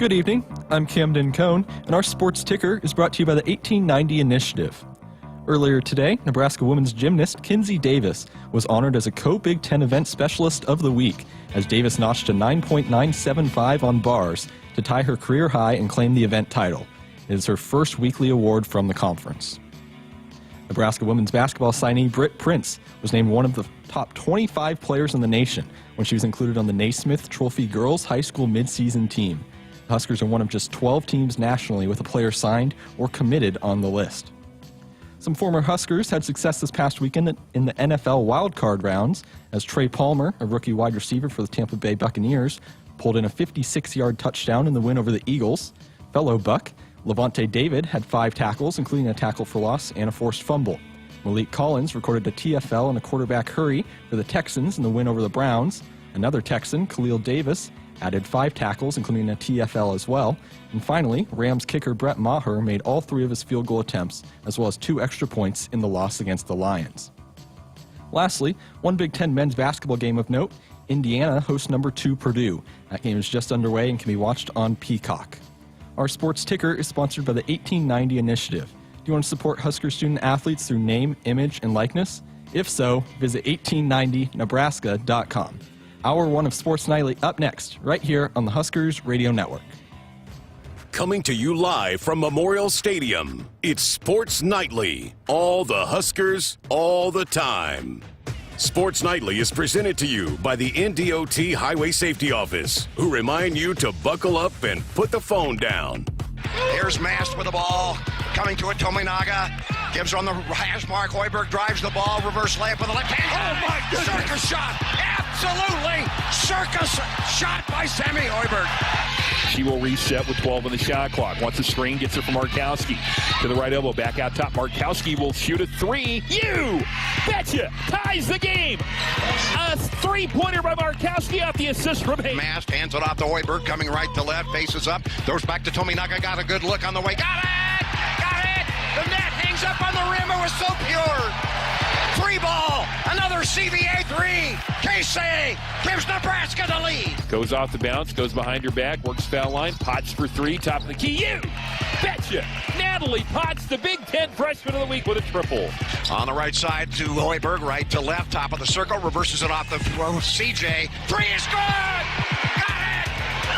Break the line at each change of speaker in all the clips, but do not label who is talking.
Good evening, I'm Camden Cohn, and our sports ticker is brought to you by the 1890 Initiative. Earlier today, Nebraska women's gymnast Kinsey Davis was honored as a Co-Big Ten Event Specialist of the Week, as Davis notched a 9.975 on bars to tie her career high and claim the event title. It is her first weekly award from the conference. Nebraska women's basketball signee Britt Prince was named one of the top 25 players in the nation when she was included on the Naismith Trophy Girls High School midseason team. The Huskers are one of just 12 teams nationally with a player signed or committed on the list. Some former Huskers had success this past weekend in the NFL wildcard rounds as Trey Palmer, a rookie wide receiver for the Tampa Bay Buccaneers, pulled in a 56-yard touchdown in the win over the Eagles. Fellow Buck, Levante David, had 5 tackles, including a tackle for loss and a forced fumble. Malik Collins recorded a TFL and a quarterback hurry for the Texans in the win over the Browns. Another Texan, Khalil Davis, added 5 tackles, including a TFL as well. And finally, Rams kicker Brett Maher made all 3 of his field goal attempts, as well as 2 extra points in the loss against the Lions. Lastly, one Big Ten men's basketball game of note, Indiana hosts number 2 Purdue. That game is just underway and can be watched on Peacock. Our sports ticker is sponsored by the 1890 Initiative. Do you want to support Husker student athletes through name, image, and likeness? If so, visit 1890nebraska.com. Hour 1 of Sports Nightly up next, right here on the Huskers Radio Network.
Coming to you live from Memorial Stadium, it's Sports Nightly. All the Huskers, all the time. Sports Nightly is presented to you by the NDOT Highway Safety Office, who remind you to buckle up and put the phone down.
Here's Mast with the ball, coming to it, Tominaga. Gives her on the hash mark. Hoiberg drives the ball, reverse layup with the left hand. Oh my goodness! Circus shot, absolutely circus shot by Sammy Hoiberg.
She will reset with 12 on the shot clock. Once the screen gets her from Markowski to the right elbow, back out top. Markowski will shoot a 3. You betcha! Ties the game. A 3-pointer by Markowski off the assist from Hayes.
Mast hands it off to Hoiberg, coming right to left, faces up, throws back to Tominaga. Got a good look on the way. Got it! Got it! The net hangs up on the rim. It was so pure. 3 ball. Another CVA 3. Casey gives Nebraska the lead.
Goes off the bounce, goes behind her back, works foul line, Potts for 3, top of the key. You betcha! Natalie Potts, the Big Ten Freshman of the Week with a triple.
On the right side to Hoiberg, right to left, top of the circle, reverses it off the throw. CJ, 3 is good! Got it!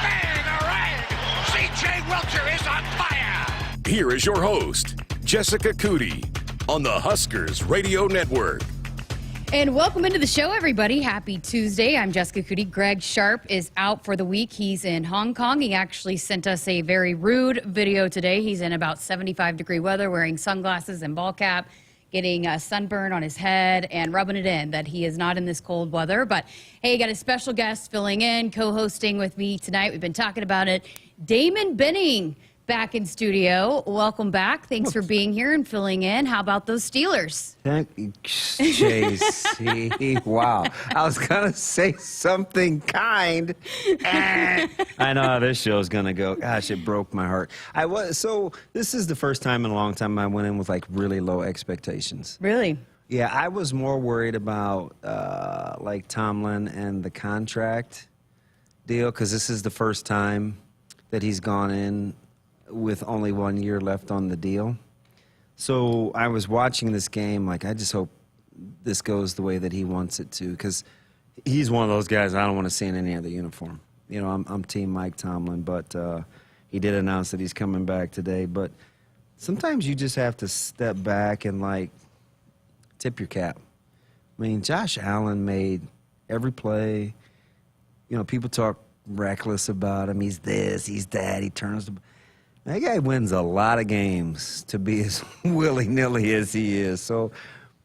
Bang! A rag! CJ Wilcher is on fire!
Here is your host, Jessica Coody, on the Huskers Radio Network.
And welcome into the show, everybody. Happy Tuesday. I'm Jessica Coody. Greg Sharpe is out for the week. He's in Hong Kong. He actually sent us a very rude video today. He's in about 75-degree weather, wearing sunglasses and ball cap, getting a sunburn on his head and rubbing it in that he is not in this cold weather. But, hey, got a special guest filling in, co-hosting with me tonight. We've been talking about it. Damon Benning back in studio. Welcome back. Thanks for being here and filling in. How about those Steelers?
Thank you, JC. Wow. I was going to say something kind. I know how this show's going to go. Gosh, it broke my heart. So this is the first time in a long time I went in with like really low expectations.
Really?
Yeah, I was more worried about like Tomlin and the contract deal because this is the first time that he's gone in with only 1 year left on the deal. So I was watching this game like, I just hope this goes the way that he wants it to, because he's one of those guys I don't want to see in any other uniform. You know, I'm Team Mike Tomlin, but he did announce that he's coming back today. But sometimes you just have to step back and, like, tip your cap. I mean, Josh Allen made every play. You know, people talk reckless about him. He's this, he's that, he turns the... That guy wins a lot of games to be as willy-nilly as he is. So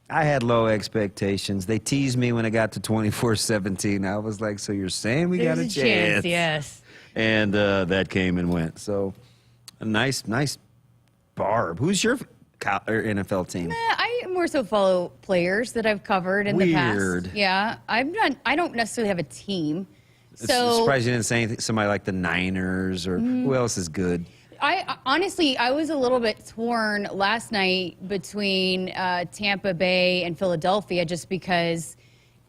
I had low expectations. They teased me when it got to 24-17. I was like, so you're saying we got a chance?
Yes.
And that came and went. So a nice Barb. Who's your NFL team?
I more so follow players that I've covered in the past.
Weird.
Yeah. I don't necessarily have a team.
So,
So
surprised you didn't say anything, somebody like the Niners or who else is good?
I honestly was a little bit torn last night between Tampa Bay and Philadelphia, just because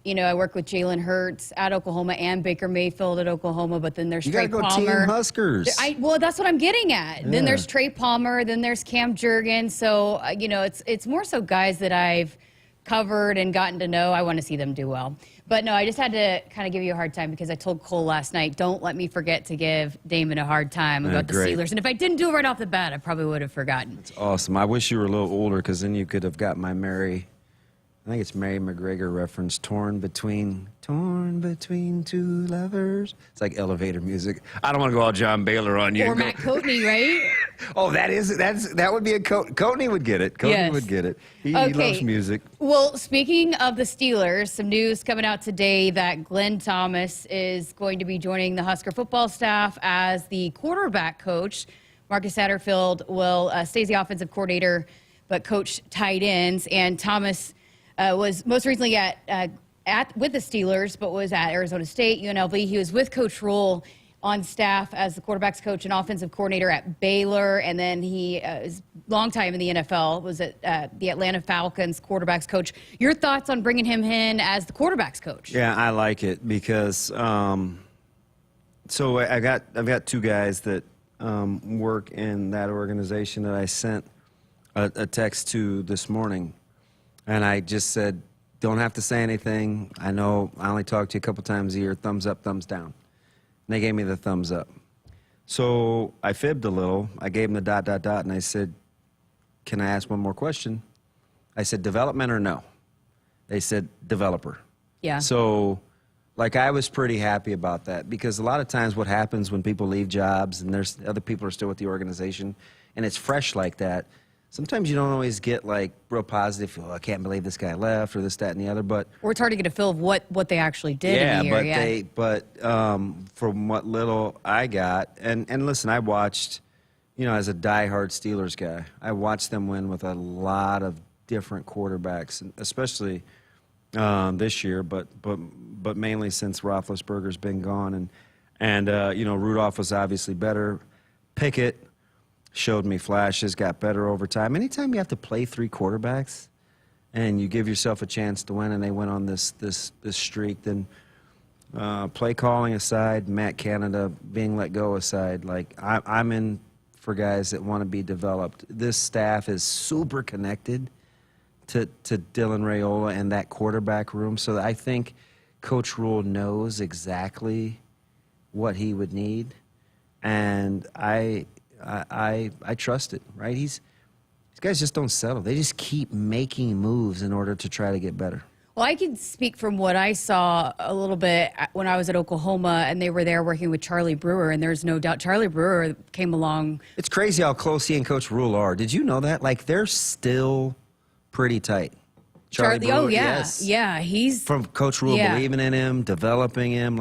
I work with Jalen Hurts at Oklahoma and Baker Mayfield at Oklahoma, but then there's
You
Trey
gotta go
Palmer.
Team Huskers.
Well, that's what I'm getting at. Then there's Trey Palmer, then there's Cam Jurgens. So, it's more so guys that I've covered and gotten to know. I want to see them do well. But no, I just had to kind of give you a hard time because I told Cole last night, don't let me forget to give Damon a hard time about the
great.
Steelers. And if I didn't do it right off the bat, I probably would have forgotten.
It's awesome. I wish you were a little older because then you could have got my Mary McGregor reference, torn between two lovers. It's like elevator music. I don't want to go all John Baylor on you.
Or Matt Coatney, right?
Oh, that would be a Coatney would get it. Coatney would get it. He loves music.
Well, speaking of the Steelers, some news coming out today that Glenn Thomas is going to be joining the Husker football staff as the quarterback coach. Marcus Satterfield will stay as the offensive coordinator, but coach tight ends. And Thomas was most recently with the Steelers, but was at Arizona State, UNLV. He was with Coach Rule on staff as the quarterback's coach and offensive coordinator at Baylor, and then he is a long time in the NFL, was at the Atlanta Falcons quarterback's coach. Your thoughts on bringing him in as the quarterback's coach?
Yeah, I like it because so I've got two guys that work in that organization that I sent a text to this morning. And I just said, don't have to say anything. I know I only talk to you a couple times a year. Thumbs up, thumbs down. And they gave me the thumbs up. So I fibbed a little. I gave them the ... and I said, can I ask one more question? I said, development or no? They said, developer.
Yeah.
So, I was pretty happy about that because a lot of times what happens when people leave jobs and there's other people are still with the organization and it's fresh like that, sometimes you don't always get real positive. I can't believe this guy left, or this, that, and the other. Or
it's hard to get a feel of what they actually did in the year.
But from what little I got, and listen, I watched, as a diehard Steelers guy, I watched them win with a lot of different quarterbacks, especially this year, but mainly since Roethlisberger's been gone, and Rudolph was obviously better. Pickett showed me flashes, got better over time. Anytime you have to play three quarterbacks and you give yourself a chance to win, and they went on this streak, then play calling aside, Matt Canada being let go aside, I'm in for guys that want to be developed. This staff is super connected to Dylan Raiola and that quarterback room, so I think Coach Rule knows exactly what he would need, and I trust it, right? These guys just don't settle. They just keep making moves in order to try to get better.
Well, I can speak from what I saw a little bit when I was at Oklahoma, and they were there working with Charlie Brewer, and there's no doubt Charlie Brewer came along.
It's crazy how close he and Coach Rule are. Did you know that? They're still pretty tight. Charlie Brewer,
oh, yeah.
Yes.
Yeah, he's...
From Coach Rule believing in him, developing him,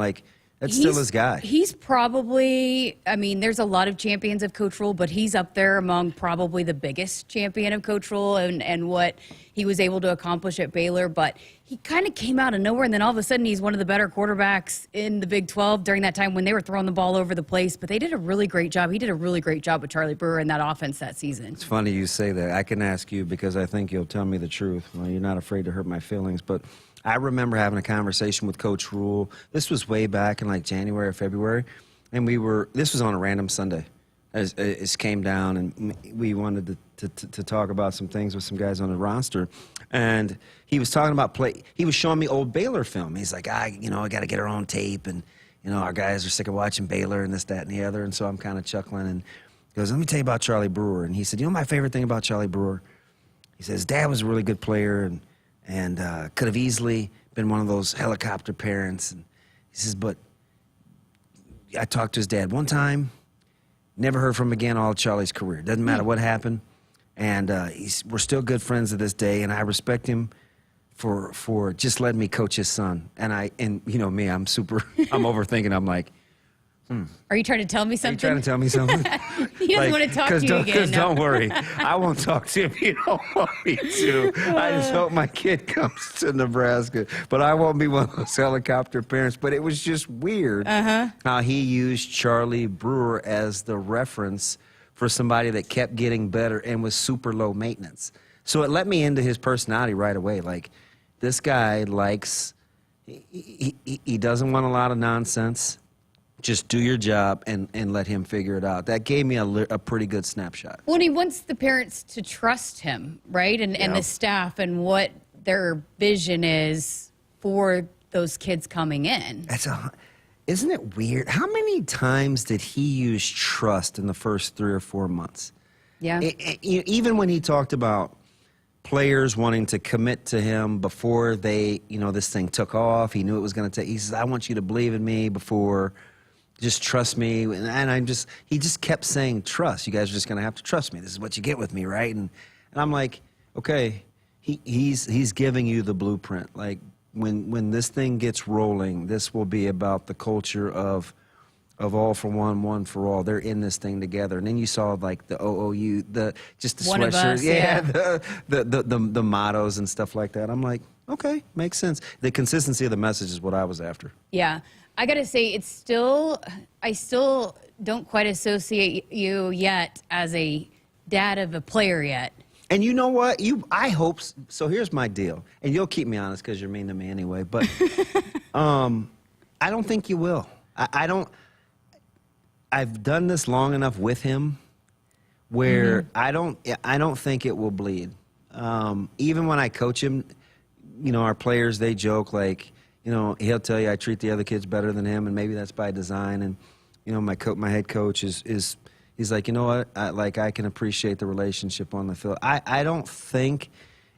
that's still his guy.
He's probably, there's a lot of champions of Coach Rule, but he's up there among probably the biggest champion of Coach Rule and what he was able to accomplish at Baylor. But he kind of came out of nowhere, and then all of a sudden he's one of the better quarterbacks in the Big 12 during that time when they were throwing the ball over the place. But they did a really great job. He did a really great job with Charlie Brewer in that offense that season.
It's funny you say that. I can ask you because I think you'll tell me the truth. Well, you're not afraid to hurt my feelings, but I remember having a conversation with Coach Rule. This was way back in January or February, and this was on a random Sunday. It came down, and we wanted to talk about some things with some guys on the roster, and he was talking about play. He was showing me old Baylor film. He's like, I got to get our own tape, and our guys are sick of watching Baylor and this, that, and the other, and so I'm kind of chuckling, and he goes, let me tell you about Charlie Brewer, and he said, my favorite thing about Charlie Brewer, he says, Dad was a really good player, and could have easily been one of those helicopter parents. And he says, but I talked to his dad one time, never heard from him again all of Charlie's career. Doesn't matter what happened. And we're still good friends to this day, and I respect him for just letting me coach his son. And me, I'm overthinking. I'm like,
Are you trying to tell me something?
Are you trying to tell me something?
He doesn't want to talk to you again.
Because don't worry, I won't talk to him if you don't want me to. I just hope my kid comes to Nebraska. But I won't be one of those helicopter parents. But it was just weird how he used Charlie Brewer as the reference for somebody that kept getting better and was super low maintenance. So it let me into his personality right away. This guy likes He doesn't want a lot of nonsense. Just do your job and let him figure it out. That gave me a pretty good snapshot.
Well, and he wants the parents to trust him, right? And the staff and what their vision is for those kids coming in.
Isn't it weird? How many times did he use trust in the first 3 or 4 months?
Yeah.
Even when he talked about players wanting to commit to him before they, this thing took off, he knew it was going to take. He says, "I want you to believe in me before. Just trust me." And he just kept saying, "Trust. You guys are just going to have to trust me. This is what you get with me, right?" And I'm like, okay, he's giving you the blueprint. Like when this thing gets rolling, this will be about the culture of all for one, one for all. They're in this thing together. And then you saw like the OOU, the
one of
sweatshirts,
us, yeah.
the mottos and stuff like that. I'm like, okay, makes sense. The consistency of the message is what I was after.
Yeah. I got to say, I still don't quite associate you yet as a dad of a player yet.
And you know what? I hope so. Here's my deal, and you'll keep me honest because you're mean to me anyway. But I don't think you will. I don't. I've done this long enough with him where I don't think it will bleed. Even when I coach him, our players, they joke like, he'll tell you I treat the other kids better than him, and maybe that's by design. And my head coach is he's like, you know what? I can appreciate the relationship on the field. I don't think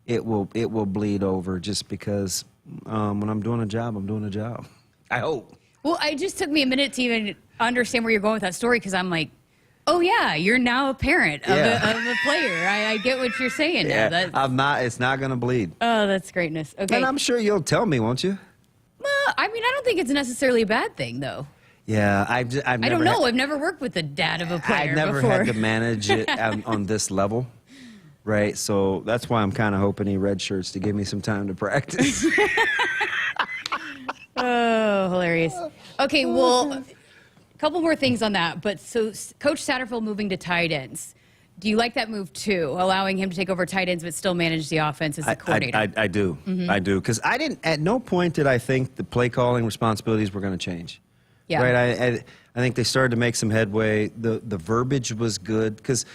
it will bleed over just because when I'm doing a job, I'm doing a job. I hope.
Well, it just took me a minute to even understand where you're going with that story because I'm like, oh yeah, you're now a parent of a player. I get what you're saying now.
Yeah, I'm not. It's not going to bleed.
Oh, that's greatness. Okay.
And I'm sure you'll tell me, won't you?
Well, I don't think it's necessarily a bad thing, though.
Yeah, I
don't know. I've never worked with the dad of a player
I've never
before.
had to manage it on this level, right? So that's why I'm kind of hoping he redshirts to give me some time to practice.
Oh, hilarious. Okay, well, a couple more things on that. But so Coach Satterfield moving to tight ends. Do you like that move, too, allowing him to take over tight ends but still manage the offense as a coordinator?
I do. I do. Because at no point did I think the play calling responsibilities were going to change.
Yeah.
Right? I think they started to make some headway. The verbiage was good. Because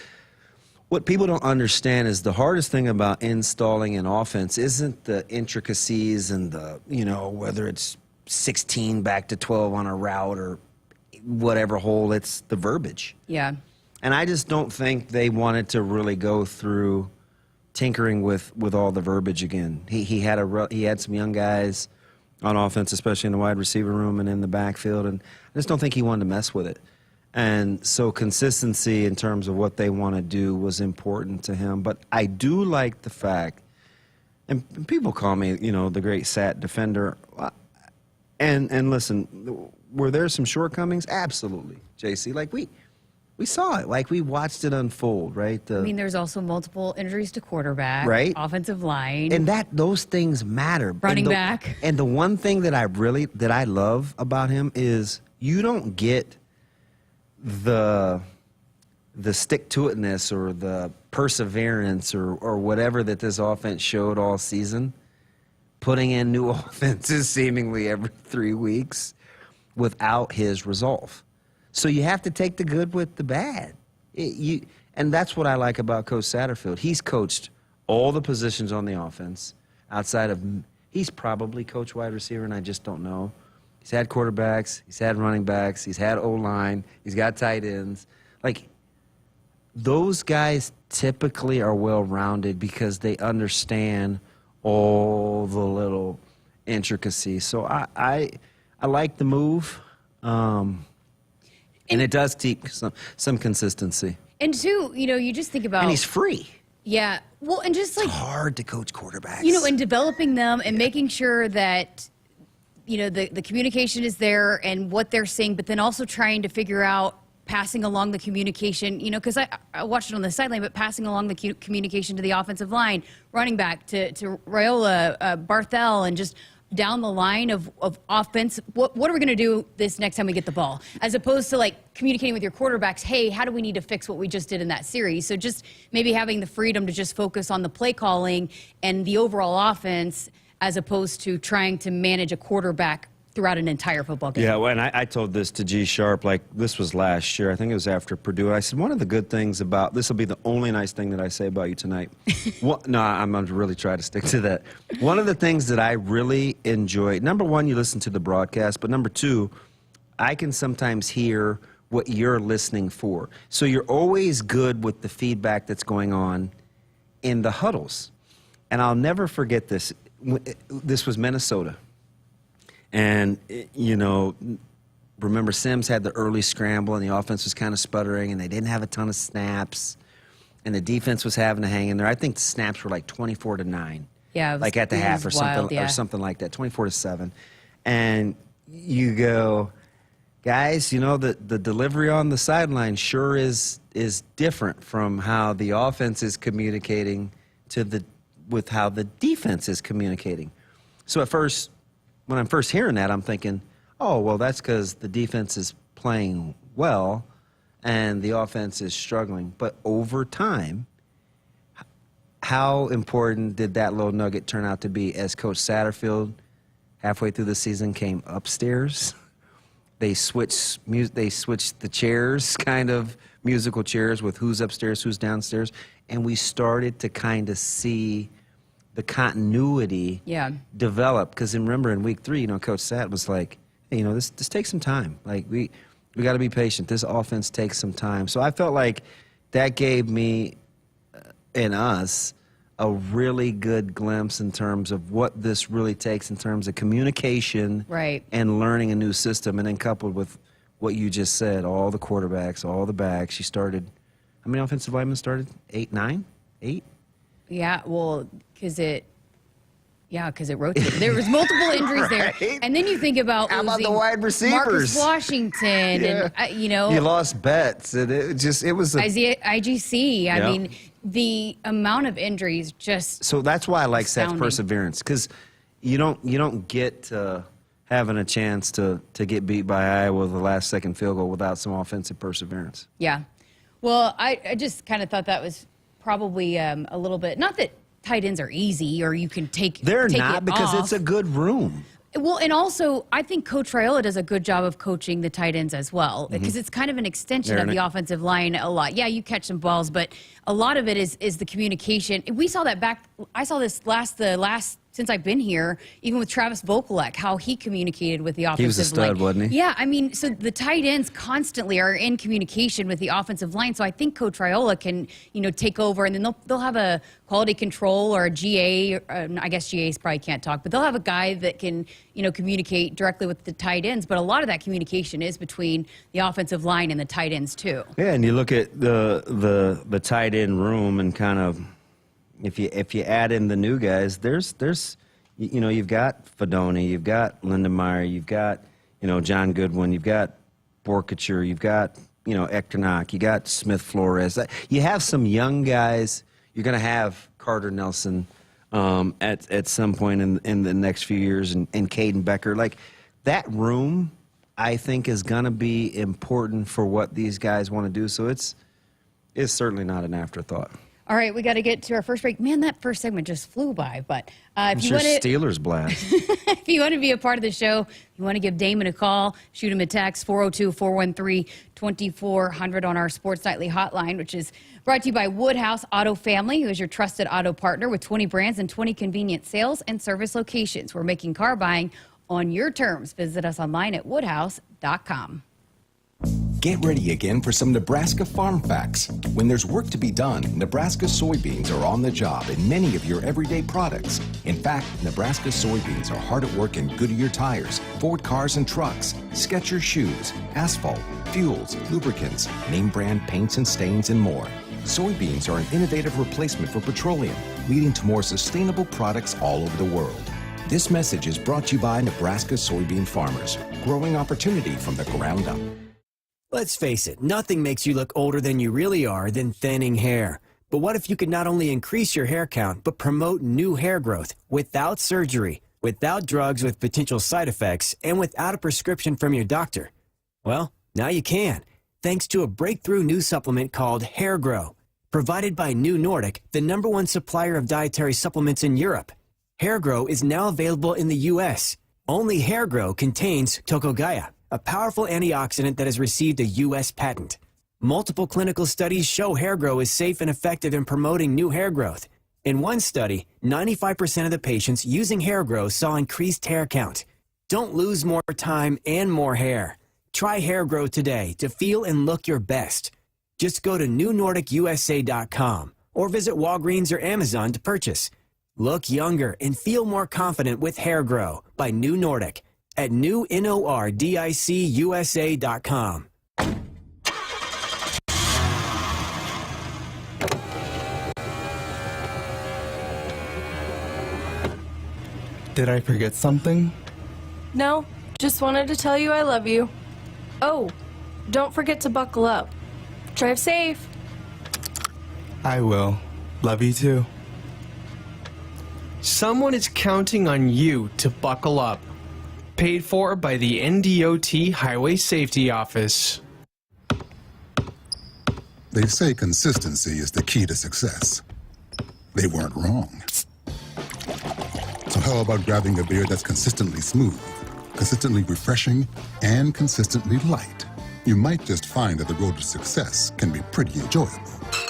what people don't understand is the hardest thing about installing an offense isn't the intricacies and the, whether it's 16 back to 12 on a route or whatever hole, it's the verbiage.
Yeah.
And I just don't think they wanted to really go through tinkering with all the verbiage again. He had some young guys on offense, especially in the wide receiver room and in the backfield, and I just don't think he wanted to mess with it. And so consistency in terms of what they want to do was important to him. But I do like the fact, and people call me, the great Sat defender. And listen, were there some shortcomings? Absolutely, JC. Like we saw it. Like we watched it unfold, right?
There's also multiple injuries to quarterback,
right?
Offensive line,
and those things matter.
Running back.
And the one thing that I love about him is you don't get the stick-to-itness or the perseverance or whatever that this offense showed all season, putting in new offenses seemingly every 3 weeks without his resolve. So you have to take the good with the bad. And that's what I like about Coach Satterfield. He's coached all the positions on the offense outside of – he's probably coached wide receiver, and I just don't know. He's had quarterbacks. He's had running backs. He's had O-line. He's got tight ends. Like, those guys typically are well-rounded because they understand all the little intricacies. So I like the move. And it does keep some consistency.
And two, you just think about...
And he's free.
Yeah. Well, and just like...
It's hard to coach quarterbacks.
And developing them and making sure that, the communication is there and what they're saying, but then also trying to figure out passing along the communication, because I watched it on the sideline, but passing along the communication to the offensive line, running back to Raiola, Barthel, and just... down the line of offense, what are we going to do this next time we get the ball? As opposed to communicating with your quarterbacks, hey, how do we need to fix what we just did in that series? So just maybe having the freedom to just focus on the play calling and the overall offense as opposed to trying to manage a quarterback throughout an entire football game.
Yeah, well, and I told this to G Sharpe, like, this was last year. I think it was after Purdue. I said, one of the good things about, this will be the only nice thing that I say about you tonight. No, I'm going to really try to stick to that. One of the things that I really enjoy, number one, you listen to the broadcast, but number two, I can sometimes hear what you're listening for. So you're always good with the feedback that's going on in the huddles. And I'll never forget this. This was Minnesota. And, you know, remember Sims had the early scramble and the offense was kind of sputtering and they didn't have a ton of snaps and the defense was having to hang in there. I think the snaps were like 24-9.
Yeah, it was,
like at the half or something,
wild, yeah.
or something like that, 24-7. And you go, guys, you know, the delivery on the sideline sure is different from how the offense is communicating with how the defense is communicating. So at first, when I'm first hearing that, I'm thinking, oh, well, that's because the defense is playing well and the offense is struggling. But over time, how important did that little nugget turn out to be as Coach Satterfield, halfway through the season, came upstairs? They switched the chairs, kind of musical chairs with who's upstairs, who's downstairs, and we started to kind of see the continuity develop. Because remember, in week 3, you know, Coach Sat was like, hey, you know, this takes some time. Like, we got to be patient. This offense takes some time. So I felt like that gave me and us a really good glimpse in terms of what this really takes in terms of communication and learning a new system. And then coupled with what you just said, all the quarterbacks, all the backs. You started, how many offensive linemen started? 8, 9? 8?
Yeah, well, because it rotated. There was multiple injuries there. And then you think about
how about the wide receivers?
Marcus Washington, and, you know.
You lost Betts, and it was a...
IGC. I mean, the amount of injuries just...
So that's why I like Seth's perseverance, because you don't get having a chance to get beat by Iowa with the last-second field goal without some offensive perseverance.
Yeah. Well, I just kind of thought that was probably a little bit... Not that tight ends are easy or you can take
They're
take
not,
it
because
off.
it's a good room.
Well, and also, I think Coach Raiola does a good job of coaching the tight ends as well, because it's kind of an extension of the offensive line a lot. Yeah, you catch some balls, but a lot of it is the communication. We saw that back. I saw this the last since I've been here, even with Travis Vokalek, how he communicated with the offensive line.
He was a stud, wasn't he?
Yeah, I mean, so the tight ends constantly are in communication with the offensive line. So I think Coach Raiola can, you know, take over, and then they'll have a quality control or a GA. I guess GAs probably can't talk, but they'll have a guy that can, you know, communicate directly with the tight ends. But a lot of that communication is between the offensive line and the tight ends too.
Yeah, and you look at the tight end room, and kind of if you add in the new guys, there's you know, you've got Fedoni, you've got Lindenmeyer, you've got, you know, John Goodwin, you've got Borkature, you've got, you know, Echternock, you got Smith Flores. You have some young guys. You're going to have Carter Nelson at some point in the next few years, and Caden Becker. Like, that room, I think, is going to be important for what these guys want to do. So it's certainly not an afterthought.
All right, we got to get to our first break. Man, that first segment just flew by. But if you want to,
Steelers blast.
if you want to be a part of the show, you want to give Damon a call, shoot him a text, 402-413-2400 on our Sports Nightly hotline, which is brought to you by Woodhouse Auto Family, who is your trusted auto partner with 20 brands and 20 convenient sales and service locations. We're making car buying on your terms. Visit us online at woodhouse.com.
Get ready again for some Nebraska farm facts. When there's work to be done, Nebraska soybeans are on the job in many of your everyday products. In fact, Nebraska soybeans are hard at work in Goodyear tires, Ford cars and trucks, Skechers shoes, asphalt, fuels, lubricants, name brand paints and stains, and more. Soybeans are an innovative replacement for petroleum, leading to more sustainable products all over the world. This message is brought to you by Nebraska soybean farmers, growing opportunity from the ground up.
Let's face it, nothing makes you look older than you really are than thinning hair. But what if you could not only increase your hair count, but promote new hair growth without surgery, without drugs with potential side effects, and without a prescription from your doctor? Well, now you can, thanks to a breakthrough new supplement called Hair Grow, provided by New Nordic, the #1 supplier of dietary supplements in Europe. Hair Grow is now available in the U.S. Only Hair Grow contains tocogaya, a powerful antioxidant that has received a U.S. patent. Multiple clinical studies show Hair Grow is safe and effective in promoting new hair growth. In one study, 95% of the patients using Hair Grow saw increased hair count. Don't lose more time and more hair. Try Hair Grow today to feel and look your best. Just go to newnordicusa.com or visit Walgreens or Amazon to purchase. Look younger and feel more confident with Hair Grow by New Nordic at newnordicusa.com.
Did I forget something?
No, just wanted to tell you I love you. Oh, don't forget to buckle up. Drive safe.
I will. Love you too.
Someone is counting on you to buckle up. Paid for by the NDOT Highway Safety Office.
They say consistency is the key to success. They weren't wrong. So how about grabbing a beer that's consistently smooth, consistently refreshing, and consistently light? You might just find that the road to success can be pretty enjoyable.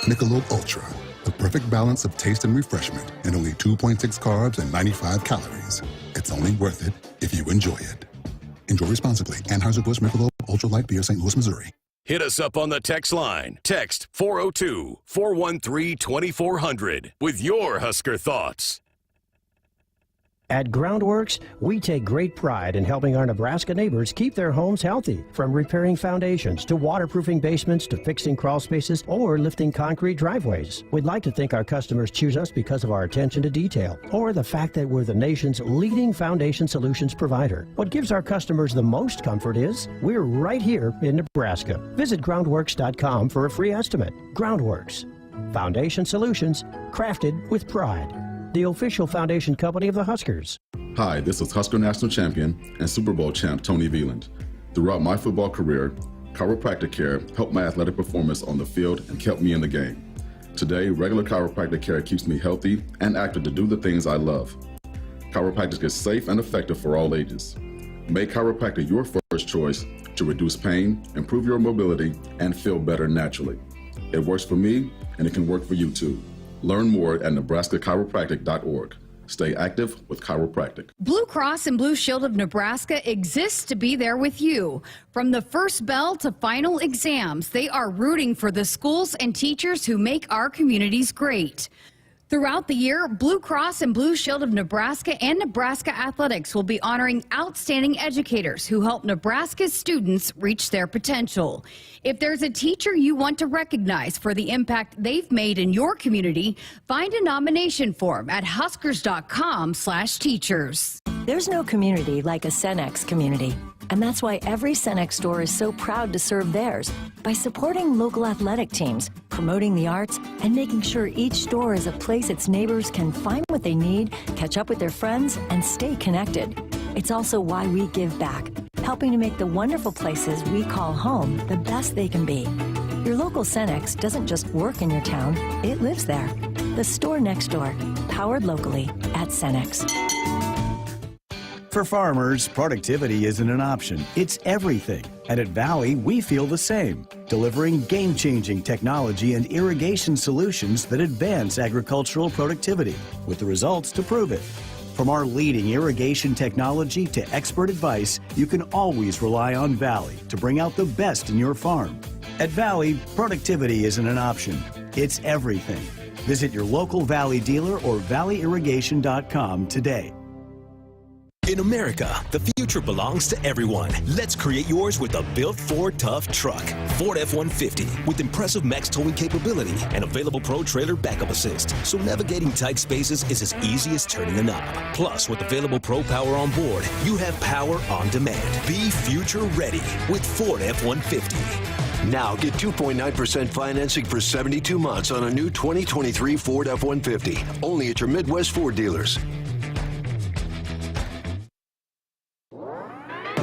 Michelob Ultra, the perfect balance of taste and refreshment, and only 2.6 carbs and 95 calories. It's only worth it if you enjoy it. Enjoy responsibly. Anheuser-Busch Michelob Ultra Light Beer, St. Louis, Missouri.
Hit us up on the text line. Text 402-413-2400 with your Husker thoughts.
At Groundworks, we take great pride in helping our Nebraska neighbors keep their homes healthy. From repairing foundations to waterproofing basements to fixing crawl spaces or lifting concrete driveways. We'd like to think our customers choose us because of our attention to detail or the fact that we're the nation's leading foundation solutions provider. What gives our customers the most comfort is we're right here in Nebraska. Visit groundworks.com for a free estimate. Groundworks, foundation solutions crafted with pride. The official foundation company of the Huskers.
Hi, this is Husker National Champion and Super Bowl champ Tony Veland. Throughout my football career, chiropractic care helped my athletic performance on the field and kept me in the game. Today, regular chiropractic care keeps me healthy and active to do the things I love. Chiropractic is safe and effective for all ages. Make chiropractic your first choice to reduce pain, improve your mobility, and feel better naturally. It works for me, and it can work for you too. Learn more at nebraska-chiropractic.org. Stay active with chiropractic.
Blue Cross and Blue Shield of Nebraska exists to be there with you. From the first bell to final exams, they are rooting for the schools and teachers who make our communities great. Throughout the year, Blue Cross and Blue Shield of Nebraska and Nebraska Athletics will be honoring outstanding educators who help Nebraska's students reach their potential. If there's a teacher you want to recognize for the impact they've made in your community, find a nomination form at huskers.com/teachers.
There's no community like a Cenex community. And that's why every Cenex store is so proud to serve theirs by supporting local athletic teams, promoting the arts, and making sure each store is a place its neighbors can find what they need, catch up with their friends, and stay connected. It's also why we give back, helping to make the wonderful places we call home the best they can be. Your local Cenex doesn't just work in your town, it lives there. The store next door, powered locally at Cenex.
For farmers, productivity isn't an option, it's everything. And at Valley, we feel the same, delivering game-changing technology and irrigation solutions that advance agricultural productivity, with the results to prove it. From our leading irrigation technology to expert advice, you can always rely on Valley to bring out the best in your farm. At Valley, productivity isn't an option, it's everything. Visit your local Valley dealer or valleyirrigation.com today.
In America, the future belongs to everyone. Let's create yours with a built Ford Tough truck. Ford F-150 with impressive max towing capability and available Pro Trailer backup assist. So navigating tight spaces is as easy as turning a knob. Plus, with available Pro Power on board, you have power on demand. Be future ready with Ford F-150.
Now get 2.9% financing for 72 months on a new 2023 Ford F-150. Only at your Midwest Ford dealers.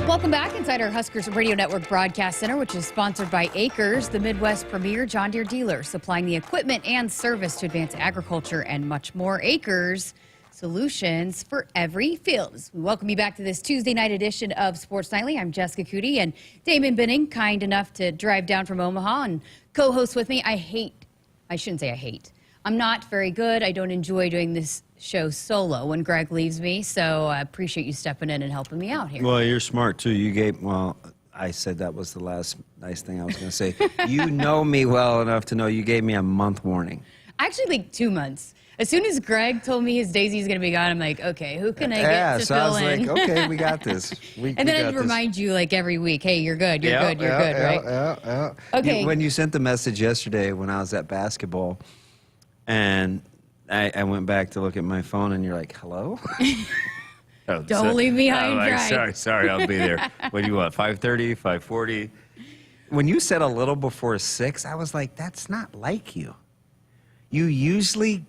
Welcome back inside our Huskers Radio Network Broadcast Center, which is sponsored by Acres, the Midwest premier John Deere dealer, supplying the equipment and service to advance agriculture and much more. Acres, Solutions for every field. We welcome you back to this Tuesday night edition of Sports Nightly. I'm Jessica Coody, and Damon Benning, kind enough to drive down from Omaha and co-host with me. I shouldn't say I hate. I'm not very good. I don't enjoy doing this show solo when Greg leaves me, so I appreciate you stepping in and helping me out here.
Well, you're smart, too. I said that was the last nice thing I was going to say. You know me well enough to know you gave me a month warning.
Actually, like 2 months. As soon as Greg told me his Daisy's going to be gone, I'm like, okay, who can I get to
so
fill
I was
in?
like, okay, we got this.
And then I'd remind you like every week, hey, you're good, you're good, right?
Yeah.
Okay.
When you sent the message yesterday when I was at basketball, and I went back to look at my phone, and you're like, hello?
Don't leave me high and dry.
Sorry, I'll be there. What do you want, 5:30, 5:40? When you said a little before 6, I was like, that's not like you. You usually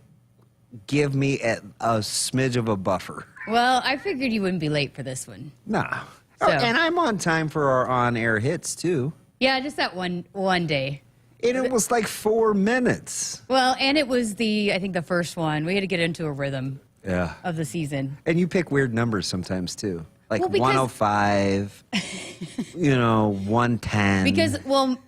give me a smidge of a buffer.
Well, I figured you wouldn't be late for this one.
Nah.
So.
And I'm on time for our on-air hits, too.
Yeah, just that one day.
And it was like 4 minutes.
Well, and it was I think the first one. We had to get into a rhythm of the season.
And you pick weird numbers sometimes, too. Like 105, 110.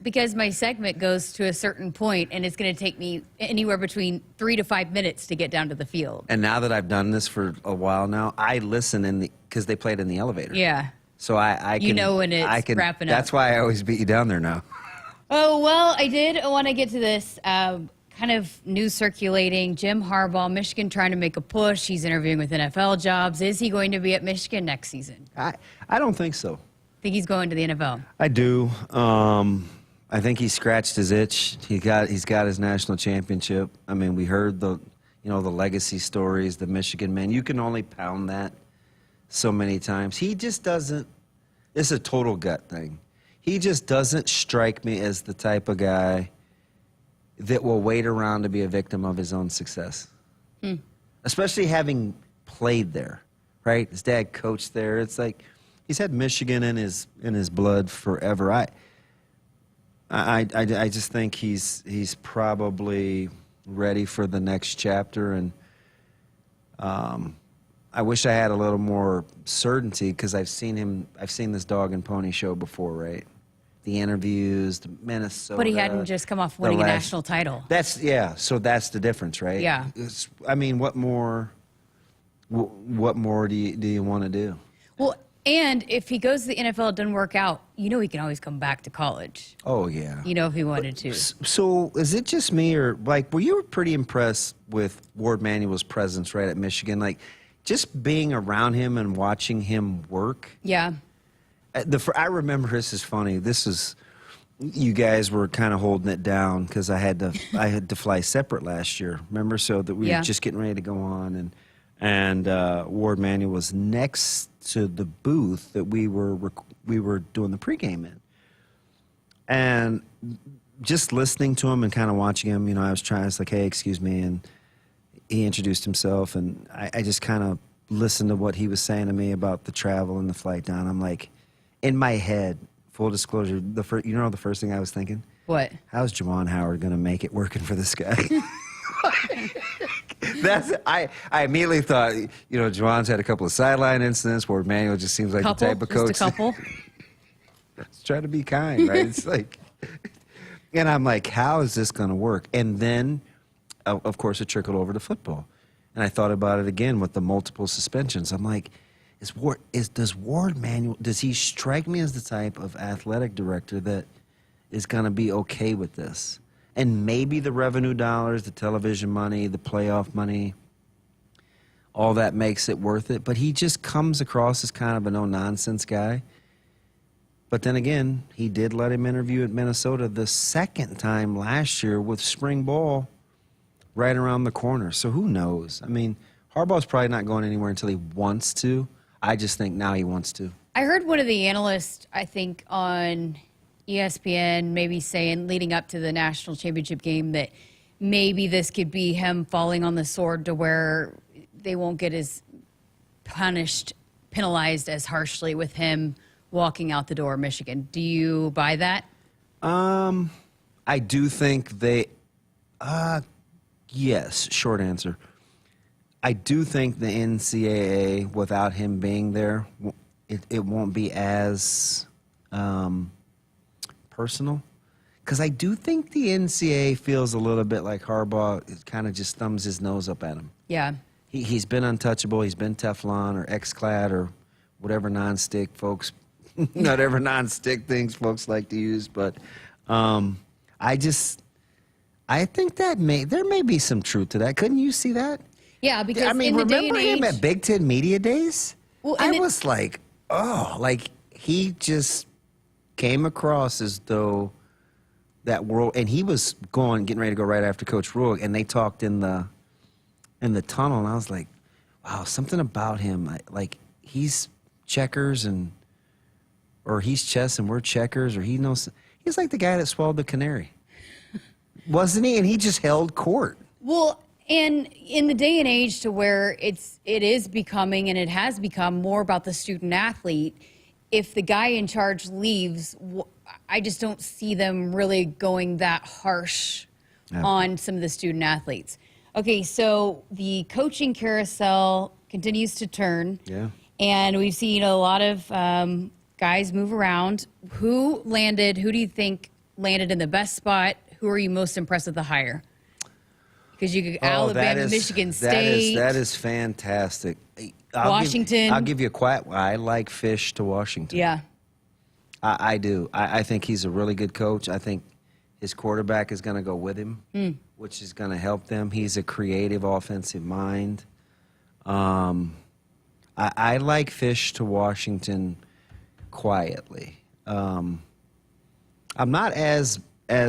Because my segment goes to a certain point, and it's going to take me anywhere between 3 to 5 minutes to get down to the field.
And now that I've done this for a while now, I listen because they play it in the elevator.
Yeah.
So I can.
You know when it's wrapping up.
That's why I always beat you down there now.
Oh, well, I did want to get to this kind of news circulating. Jim Harbaugh, Michigan trying to make a push. He's interviewing with NFL jobs. Is he going to be at Michigan next season?
I don't think so.
Think he's going to the NFL?
I do. I think he scratched his itch. He's got his national championship. I mean, we heard the legacy stories, the Michigan man. You can only pound that so many times. He just doesn't. It's a total gut thing. He just doesn't strike me as the type of guy that will wait around to be a victim of his own success. Especially having played there, right? His dad coached there. It's like he's had Michigan in his blood forever. I just think he's probably ready for the next chapter, and I wish I had a little more certainty because I've seen this dog and pony show before, right? The interviews, the Minnesota.
But he hadn't just come off winning a national title.
So that's the difference, right?
Yeah.
I mean, what more do you want to do?
Well, and if he goes to the NFL, it doesn't work out, he can always come back to college.
Oh, yeah.
If he wanted to.
So is it just me, or were you pretty impressed with Ward Manuel's presence right at Michigan? Like, just being around him and watching him work?
Yeah.
I remember, this is funny. You guys were kind of holding it down because I had to fly separate last year. Remember, so that we were just getting ready to go on, and Ward Manuel was next to the booth that we were doing the pregame in, and just listening to him and kind of watching him. I was like, hey, excuse me, and he introduced himself, and I just kind of listened to what he was saying to me about the travel and the flight down. I'm like, in my head, full disclosure, the first thing I was thinking?
What?
How's Juwan Howard going to make it working for this guy? I immediately thought, Juwan's had a couple of sideline incidents where Manuel just seems like the type of coach.
Just a couple?
Let's try to be kind, right? It's like, and I'm like, how is this going to work? And then, of course, it trickled over to football. And I thought about it again with the multiple suspensions. I'm like, does Ward Manuel, does he strike me as the type of athletic director that is going to be okay with this? And maybe the revenue dollars, the television money, the playoff money, all that makes it worth it. But he just comes across as kind of a no-nonsense guy. But then again, he did let him interview at Minnesota the second time last year with spring ball right around the corner. So who knows? I mean, Harbaugh's probably not going anywhere until he wants to. I just think now he wants to.
I heard one of the analysts, I think, on ESPN maybe saying leading up to the national championship game that maybe this could be him falling on the sword to where they won't get as penalized as harshly with him walking out the door of Michigan. Do you buy that?
I do think yes, short answer. I do think the NCAA, without him being there, it won't be as personal. Because I do think the NCAA feels a little bit like Harbaugh kind of just thumbs his nose up at him.
Yeah.
He's been untouchable. He's been Teflon or X-Clad or whatever non-stick folks, whatever non-stick things folks like to use. But I think that there may be some truth to that. Couldn't you see that?
Yeah, because
I mean,
in the day
remember
and
him
age,
at Big Ten Media Days?
Well,
I was like, oh, like he just came across as though that world, and he was getting ready to go right after Coach Ruhl, and they talked in the tunnel, and I was like, wow, something about him, like he's checkers or he's chess and we're checkers, or he knows. He's like the guy that swallowed the canary, wasn't he? And he just held court.
Well, and in the day and age to where it is becoming, and it has become more about the student athlete, if the guy in charge leaves, I just don't see them really going that harsh on some of the student athletes. Okay, so the coaching carousel continues to turn.
Yeah.
And we've seen a lot of guys move around. Who do you think landed in the best spot? Who are you most impressed with the hire? Because you could Alabama, Michigan State.
That is fantastic.
Washington.
I'll give you a quiet. I like Fish to Washington.
Yeah.
I do. I think he's a really good coach. I think his quarterback is going to go with him, which is going to help them. He's a creative offensive mind. I like Fish to Washington quietly. I'm not as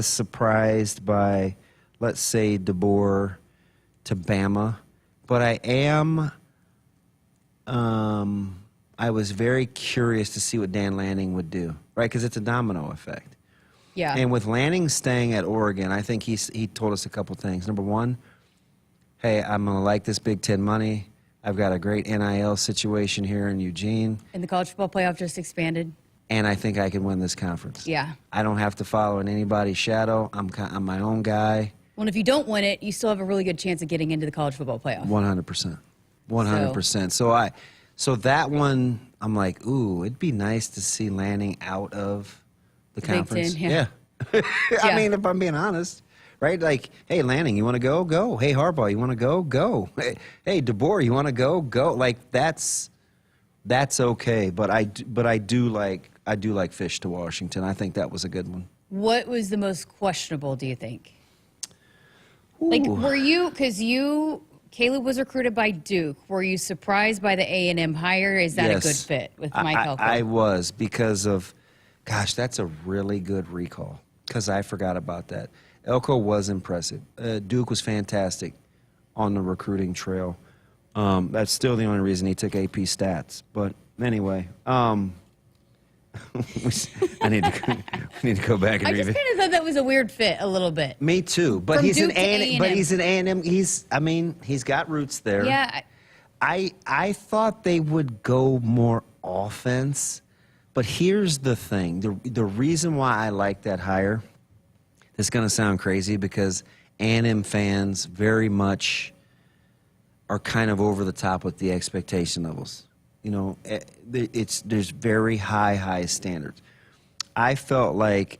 surprised by, let's say, DeBoer to Bama, but I am. I was very curious to see what Dan Lanning would do, right? Because it's a domino effect.
Yeah.
And with Lanning staying at Oregon, I think he told us a couple things. Number one, hey, I'm going to like this Big Ten money. I've got a great NIL situation here in Eugene.
And the college football playoff just expanded.
And I think I can win this conference.
Yeah.
I don't have to follow in anybody's shadow. I'm my own guy.
Well, and if you don't win it, you still have a really good chance of getting into the college football playoff.
100%. 100%. So that one, I'm like, ooh, it'd be nice to see Lanning out of the conference.
Big Ten, yeah.
I mean, if I'm being honest, right? Like, hey, Lanning, you want to go? Go. Hey, Harbaugh, you want to go? Go. Hey, DeBoer, you want to go? Go. Like, that's okay. But I do like Fish to Washington. I think that was a good one.
What was the most questionable, do you think?
Ooh.
Like, were you, because Caleb was recruited by Duke. Were you surprised by the A&M hire? Is that a good fit with Mike Elko?
I was, because of, gosh, that's a really good recall, because I forgot about that. Elko was impressive. Duke was fantastic on the recruiting trail. That's still the only reason he took AP stats. But anyway, we need to go back and
I just kind of thought that was a weird fit a little bit.
Me too, but
From
he's
Duke
an
to
A&M. But he's an A&M. He's got roots there.
Yeah.
I thought they would go more offense, but here's the thing: the reason why I like that hire. This is going to sound crazy because A&M fans very much are kind of over the top with the expectation levels. You know, there's very high standards. I felt like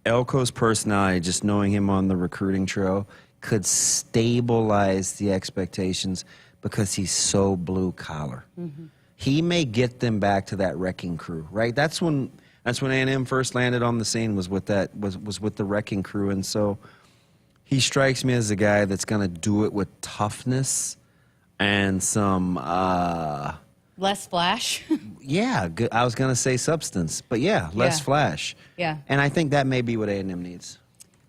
Elko's personality, just knowing him on the recruiting trail, could stabilize the expectations because he's so blue collar. Mm-hmm. He may get them back to that wrecking crew, right? That's when A&M first landed on the scene, was with the wrecking crew, and so he strikes me as a guy that's going to do it with toughness and some
less flash.
Yeah, I was going to say substance, but less flash.
Yeah.
And I think that may be what A&M needs.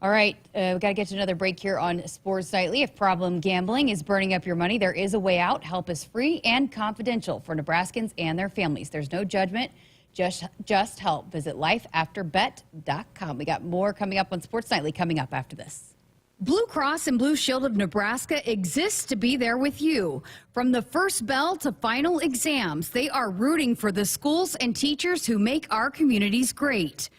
All right, we got to get to another break here on Sports Nightly. If problem gambling is burning up your money, there is a way out. Help is free and confidential for Nebraskans and their families. There's no judgment, just help. Visit lifeafterbet.com. We got more coming up on Sports Nightly coming up after this. Blue Cross and Blue Shield of Nebraska exists to be there with you. From the first bell to final exams, they are rooting for the schools and teachers who make our communities great.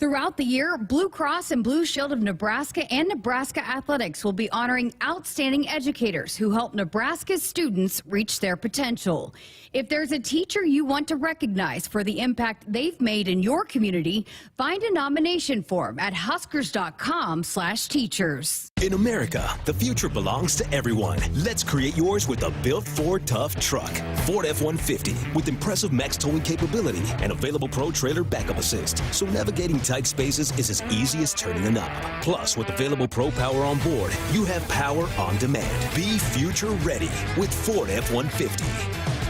Throughout the year, Blue Cross and Blue Shield of Nebraska and Nebraska Athletics will be honoring outstanding educators who help Nebraska's students reach their potential. If there's a teacher you want to recognize for the impact they've made in your community, find a nomination form at huskers.com/teachers.
In America, the future belongs to everyone. Let's create yours with a built Ford Tough truck. Ford F-150 with impressive max towing capability and available Pro Trailer Backup Assist. So navigating tight spaces is as easy as turning a knob. Plus, with available Pro Power on board, you have power on demand. Be future ready with Ford F-150.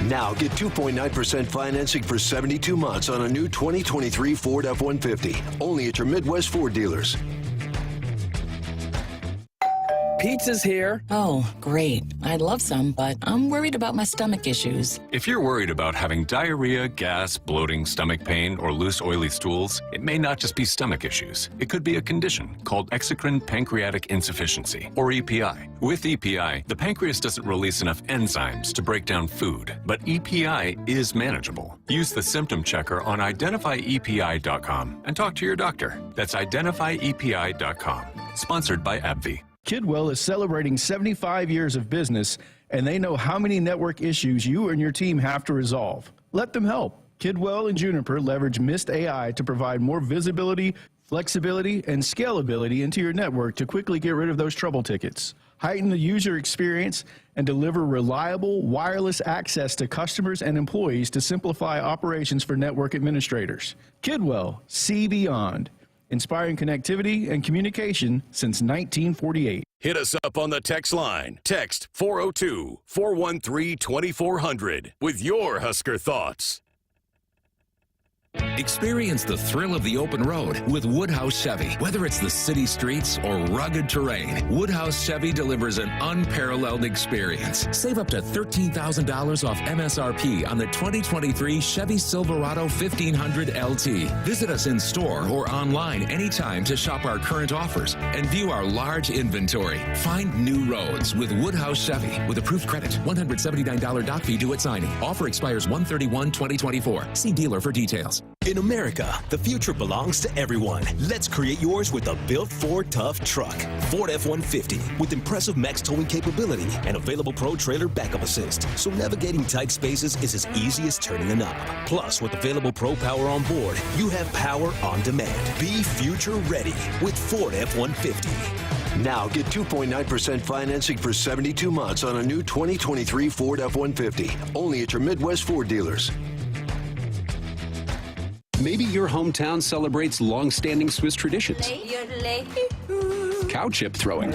Now get 2.9% financing for 72 months on a new 2023 Ford F-150. Only at your Midwest Ford dealers.
Pizza's here.
Oh, great. I'd love some, but I'm worried about my stomach issues.
If you're worried about having diarrhea, gas, bloating, stomach pain, or loose, oily stools, it may not just be stomach issues. It could be a condition called exocrine pancreatic insufficiency, or EPI. With EPI, the pancreas doesn't release enough enzymes to break down food, but EPI is manageable. Use the symptom checker on identifyepi.com and talk to your doctor. That's identifyepi.com. Sponsored by AbbVie.
Kidwell is celebrating 75 years of business, and they know how many network issues you and your team have to resolve. Let them help. Kidwell and Juniper leverage Mist AI to provide more visibility, flexibility, and scalability into your network to quickly get rid of those trouble tickets, heighten the user experience, and deliver reliable wireless access to customers and employees to simplify operations for network administrators. Kidwell, see beyond. Inspiring connectivity and communication since 1948.
Hit us up on the text line. Text 402-413-2400 with your Husker thoughts.
Experience the thrill of the open road with Woodhouse Chevy. Whether it's the city streets or rugged terrain, Woodhouse Chevy delivers an unparalleled experience. Save up to $13,000 off MSRP on the 2023 Chevy Silverado 1500 LT. Visit us in store or online anytime to shop our current offers and view our large inventory. Find new roads with Woodhouse Chevy with approved credit. $179 doc fee due at signing. Offer expires 1/31/2024. See dealer for details.
In America, the future belongs to everyone. Let's create yours with a built Ford Tough truck. Ford F-150 with impressive max towing capability and available Pro Trailer Backup Assist. So navigating tight spaces is as easy as turning a knob. Plus, with available Pro Power on board, you have power on demand. Be future ready with Ford F-150.
Now get 2.9% financing for 72 months on a new 2023 Ford F-150. Only at your Midwest Ford dealers.
Maybe your hometown celebrates long-standing Swiss traditions. Cow chip throwing.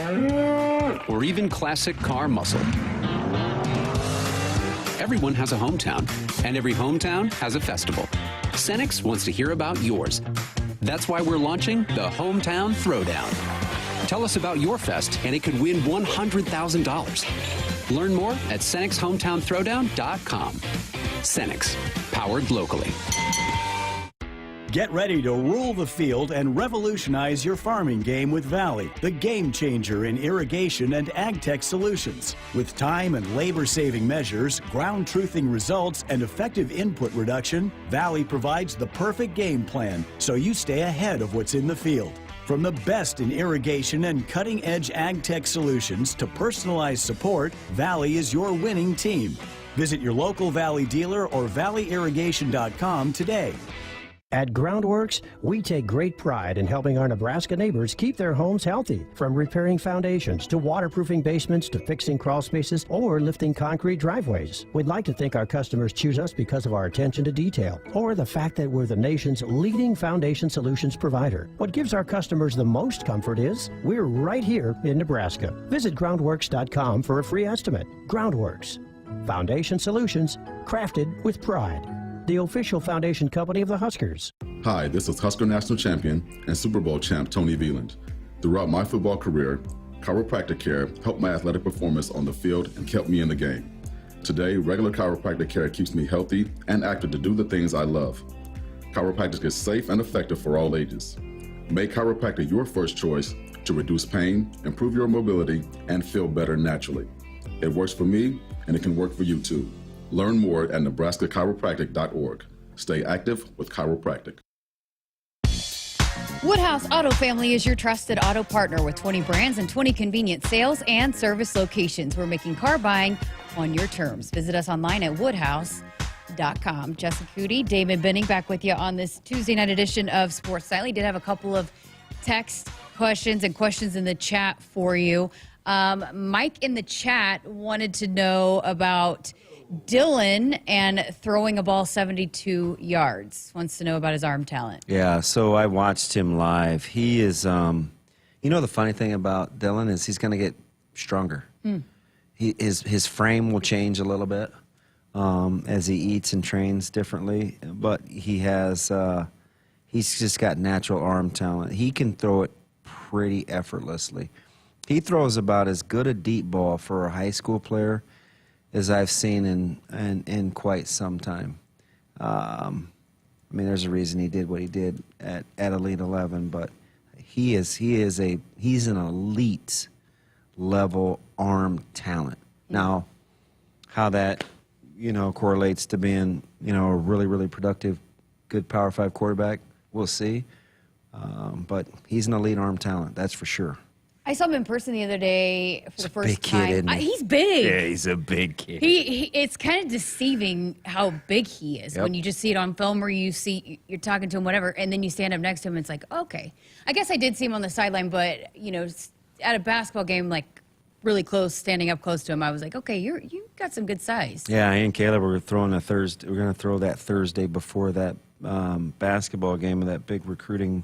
Or even classic car muscle. Everyone has a hometown, and every hometown has a festival. Cenex wants to hear about yours. That's why we're launching the Hometown Throwdown. Tell us about your fest, and it could win $100,000. Learn more at CenexHometownThrowdown.com. Cenex, powered locally.
Get ready to rule the field and revolutionize your farming game with Valley, the game changer in irrigation and ag tech solutions. With time and labor-saving measures, ground-truthing results, and effective input reduction, Valley provides the perfect game plan so you stay ahead of what's in the field. From the best in irrigation and cutting-edge ag tech solutions to personalized support, Valley is your winning team. Visit your local Valley dealer or valleyirrigation.com today.
At Groundworks, we take great pride in helping our Nebraska neighbors keep their homes healthy. From repairing foundations to waterproofing basements to fixing crawl spaces or lifting concrete driveways. We'd like to think our customers choose us because of our attention to detail or the fact that we're the nation's leading foundation solutions provider. What gives our customers the most comfort is we're right here in Nebraska. Visit groundworks.com for a free estimate. Groundworks, foundation solutions crafted with pride. The official foundation company of the Huskers.
Hi, this is Husker National Champion and Super Bowl champ Tony Veland. Throughout my football career, chiropractic care helped my athletic performance on the field and kept me in the game. Today, regular chiropractic care keeps me healthy and active to do the things I love. Chiropractic is safe and effective for all ages. Make chiropractic your first choice to reduce pain, improve your mobility, and feel better naturally. It works for me, and it can work for you too. Learn more at nebraska-chiropractic.org. Stay active with chiropractic.
Woodhouse Auto Family is your trusted auto partner with 20 brands and 20 convenient sales and service locations. We're making car buying on your terms. Visit us online at woodhouse.com. Jessica Coody, Damon Benning back with you on this Tuesday night edition of Sports Nightly. Did have a couple of text questions and questions in the chat for you. Mike in the chat wanted to know about Dylan and throwing a ball 72 yards. Wants to know about his arm talent.
Yeah, so I watched him live. He is, the funny thing about Dylan is he's going to get stronger. His frame will change a little bit as he eats and trains differently, but he's just got natural arm talent. He can throw it pretty effortlessly. He throws about as good a deep ball for a high school player as I've seen in quite some time. There's a reason he did what he did at Elite 11, but he's an elite level arm talent. Now, how that correlates to being a really, really productive, good Power 5 quarterback, we'll see. But he's an elite arm talent, that's for sure.
I saw him in person the other day for the first
big
time.
Kid, isn't he?
He's big.
Yeah, he's a big kid.
It's kind of deceiving how big he is when you just see it on film or you're talking to him, whatever, and then you stand up next to him. It's like, okay. I guess I did see him on the sideline, but at a basketball game, like really close, standing up close to him, I was like, okay, you got some good size.
Yeah, and Caleb, we're going to throw that Thursday before that basketball game of that big recruiting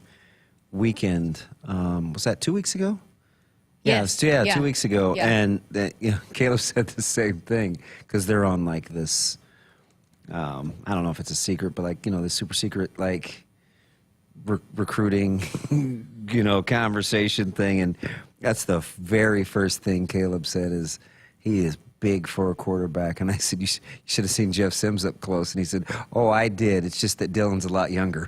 weekend. Was that 2 weeks ago?
Yes.
2 weeks ago.
Yeah.
And Caleb said the same thing because they're on like this, I don't know if it's a secret, but the super secret recruiting, conversation thing. And that's the very first thing Caleb said is he is big for a quarterback. And I said, you should have seen Jeff Sims up close. And he said, oh, I did. It's just that Dylan's a lot younger.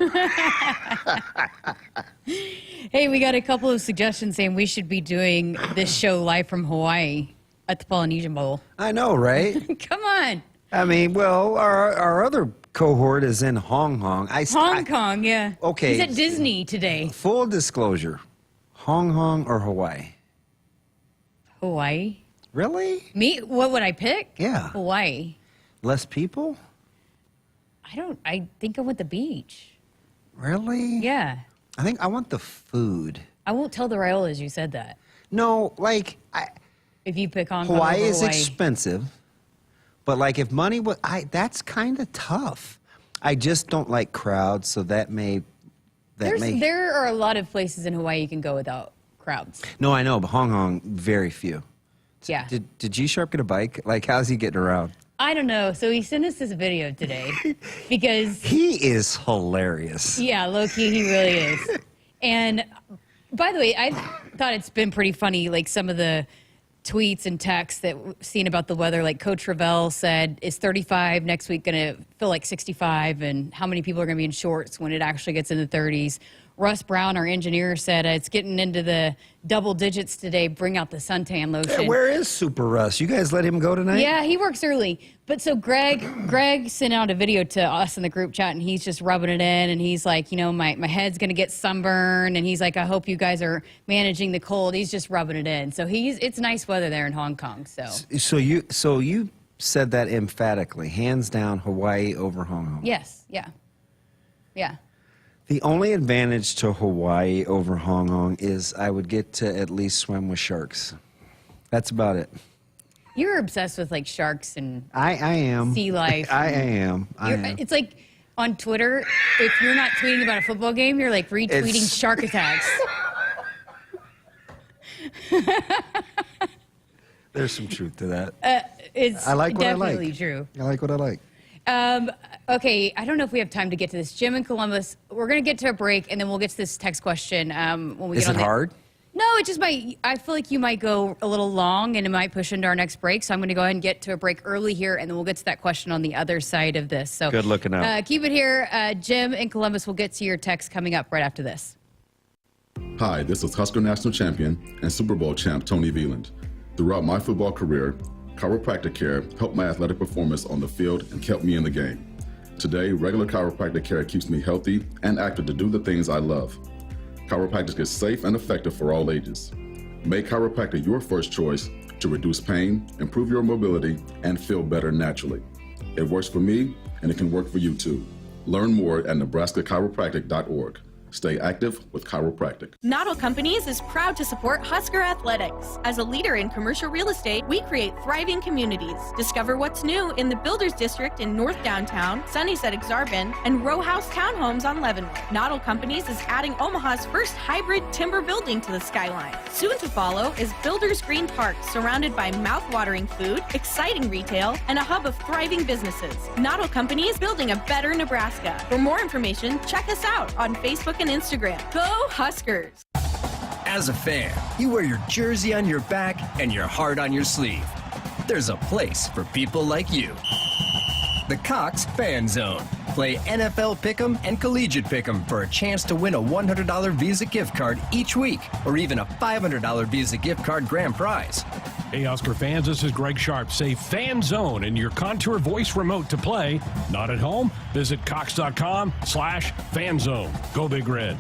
Hey, we got a couple of suggestions saying we should be doing this show live from Hawaii at the Polynesian Bowl.
I know, right?
Come on.
Our other cohort is in Hong Kong.
Hong Kong, yeah.
Okay.
He's at Disney today.
Full disclosure, Hong Kong or Hawaii?
Hawaii.
Really?
Me? What would I pick?
Yeah.
Hawaii.
Less people?
I think I want the beach.
Really?
Yeah.
I think I want the food.
I won't tell the Raiolas you said that.
No,
if you pick Hong Kong
Hawaii
over
is
Hawaii.
expensive, but if money was, that's kind of tough. I just don't like crowds, so there
are a lot of places in Hawaii you can go without crowds.
No, I know, but Hong Kong, very few.
Yeah.
Did G Sharpe get a bike? How's he getting around?
I don't know. So he sent us this video today because
he is hilarious.
Yeah, low-key, he really is. And by the way, I thought it's been pretty funny, some of the tweets and texts that we've seen about the weather. Coach Ravel said, is 35 next week going to feel like 65? And how many people are going to be in shorts when it actually gets in the 30s? Russ Brown, our engineer, said it's getting into the double digits today. Bring out the suntan lotion.
Yeah, where is Super Russ? You guys let him go tonight?
Yeah, he works early. But so Greg sent out a video to us in the group chat, and he's just rubbing it in, and he's like, my head's going to get sunburned, and he's like, I hope you guys are managing the cold. He's just rubbing it in. So it's nice weather there in Hong Kong. So
you said that emphatically, hands down, Hawaii over Hong Kong.
Yes, yeah. Yeah.
The only advantage to Hawaii over Hong Kong is I would get to at least swim with sharks. That's about it.
You're obsessed with sharks and
I am.
Sea life.
I am.
It's like on Twitter, if you're not tweeting about a football game, you're retweeting shark attacks.
There's some truth to that.
It's
I like what
definitely
I like.
True.
I like what I like.
Okay, I don't know if we have time to get to this. Jim in Columbus, we're going to get to a break, and then we'll get to this text question when we
Is
get on
it hard?
No, it just might. I feel like you might go a little long, and it might push into our next break. So I'm going to go ahead and get to a break early here, and then we'll get to that question on the other side of this. So
good looking out.
Keep it here. Jim in Columbus, we'll get to your text coming up right after this.
Hi, this is Husker National Champion and Super Bowl champ Tony Veland. Throughout my football career, chiropractic care helped my athletic performance on the field and kept me in the game. Today, regular chiropractic care keeps me healthy and active to do the things I love. Chiropractic is safe and effective for all ages. Make chiropractic your first choice to reduce pain, improve your mobility, and feel better naturally. It works for me, and it can work for you too. Learn more at nebraska-chiropractic.org. Stay active with chiropractic.
Noddle Companies is proud to support Husker athletics. As a leader in commercial real estate, we create thriving communities. Discover what's new in the Builders District in North Downtown, Sunnyside Exarban, and Row House Townhomes on Leavenworth. Noddle Companies is adding Omaha's first hybrid timber building to the skyline. Soon to follow is Builders Green Park, surrounded by mouth-watering food, exciting retail, and a hub of thriving businesses. Noddle Companies, building a better Nebraska. For more information, check us out on Facebook and Instagram. Go Huskers!
As a fan, you wear your jersey on your back and your heart on your sleeve. There's a place for people like you. The Cox Fan Zone. Play NFL Pick'em and Collegiate Pick'em for a chance to win a $100 Visa gift card each week, or even a $500 Visa gift card grand prize.
Hey, Husker fans, this is Greg Sharpe. Say Fan Zone in your Contour voice remote to play. Not at home? Visit cox.com/fanzone. Go Big Red.